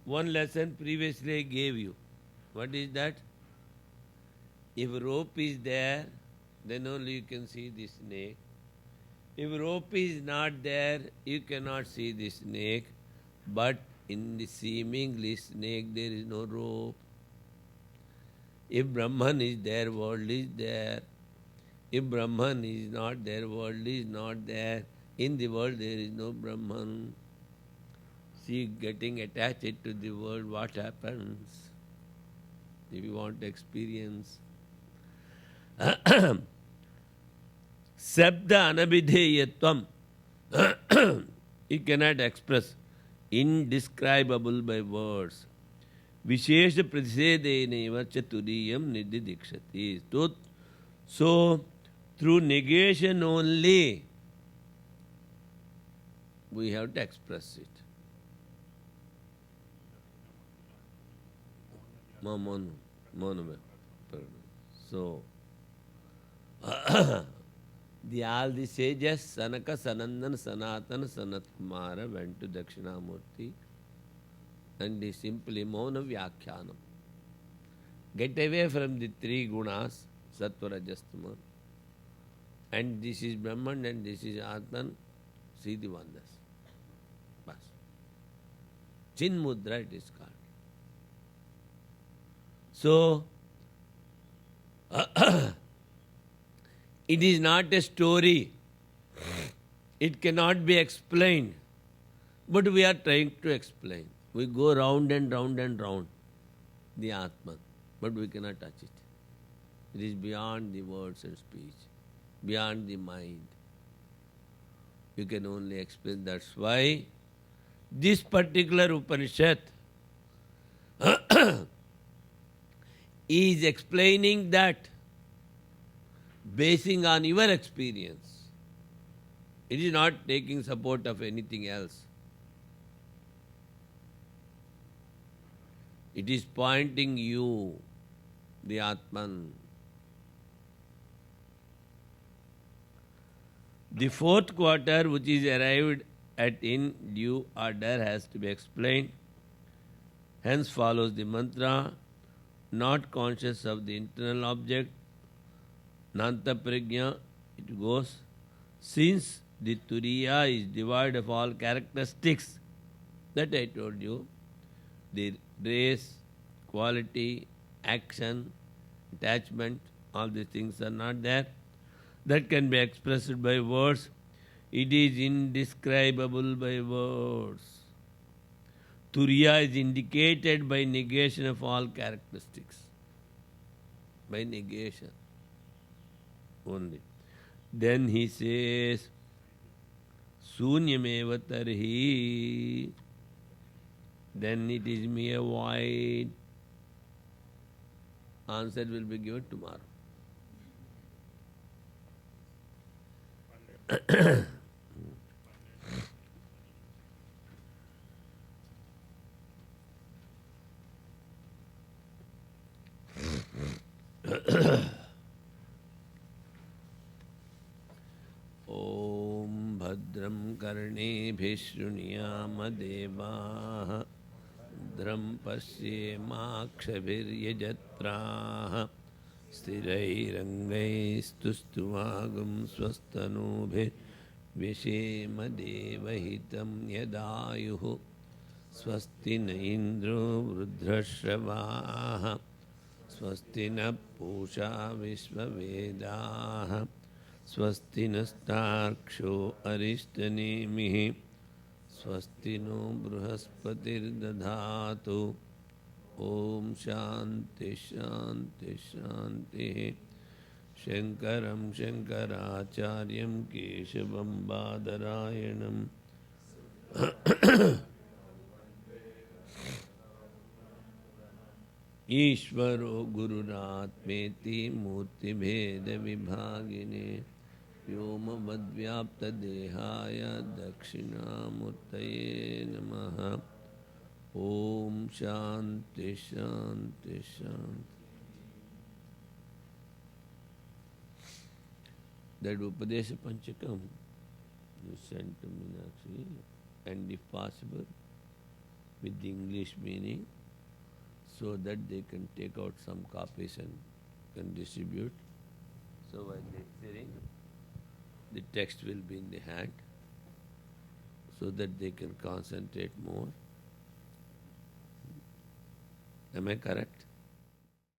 one lesson previously I gave you. What is that? If rope is there, then only you can see the snake. If rope is not there, you cannot see the snake. But in the seemingly snake, there is no rope. If Brahman is there, world is there. If Brahman is not there, world is not there. In the world, there is no Brahman. See, getting attached to the world, what happens? If you want to experience. Sabda anabhideyatvam. You cannot express. Indescribable by words. Vishesha pratisedeneva chaturiyam nididikshati. So, through negation only, we have to express it. So, all the sages, Sanaka, Sanandan, Sanatana, Sanat Kumara went to Dakshinamurti and they simply Mauna Vyakhyanam. Get away from the three gunas, Sattva, Rajas, Tama. And this is Brahman and this is Atman. See the wonders. Bas. Chin Mudra it is called. So, it is not a story. It cannot be explained. But we are trying to explain. We go round and round and round the Atman. But we cannot touch it. It is beyond the words and speech. Beyond the mind. You can only explain. That's why this particular Upanishad is explaining that basing on your experience. It is not taking support of anything else. It is pointing you, the Atman. The fourth quarter, which is arrived at in due order, has to be explained. Hence follows the mantra, not conscious of the internal object, Nanta Prajna, it goes, since the Turiya is devoid of all characteristics that I told you, the race, quality, action, attachment, all these things are not there. That can be expressed by words. It is indescribable by words. Turiya is indicated by negation of all characteristics. By negation only. Then he says, Sunyameva tarhi. Then it is mere void. Answer will be given tomorrow. Om Bhadram Karnebhi Shruniyama Devaha Dram Pasyemakshabhiryajatraha स्थिरैरङ्गैस्तुष्ट्वागुं स्वस्तनूभिर्विषेमदेवहितं यदायुः स्वस्ति न इन्द्रो वृद्धश्रवाः स्वस्ति नः पूषा विश्ववेदाः स्वस्ति नस्तार्क्ष्यो अरिष्टनेमिः स्वस्ति no बृहस्पतिर्दधातु ॐ शान्ति शान्ति शान्तिः शङ्करं शङ्कराचार्यं केशवं बादरायणम् ईश्वरो गुरुरात्मेति मूर्तिभेदविभागिने व्योमवद्व्याप्तदेहाय दक्षिणामूर्तये नमः ॐ शान्ति शान्ति शान्ति. That Upadesha Panchakam you sent to Meenakshi, and if possible with the English meaning, so that they can take out some copies and can distribute. So while they are sitting, the text will be in the hand, so that they can concentrate more. Am I correct?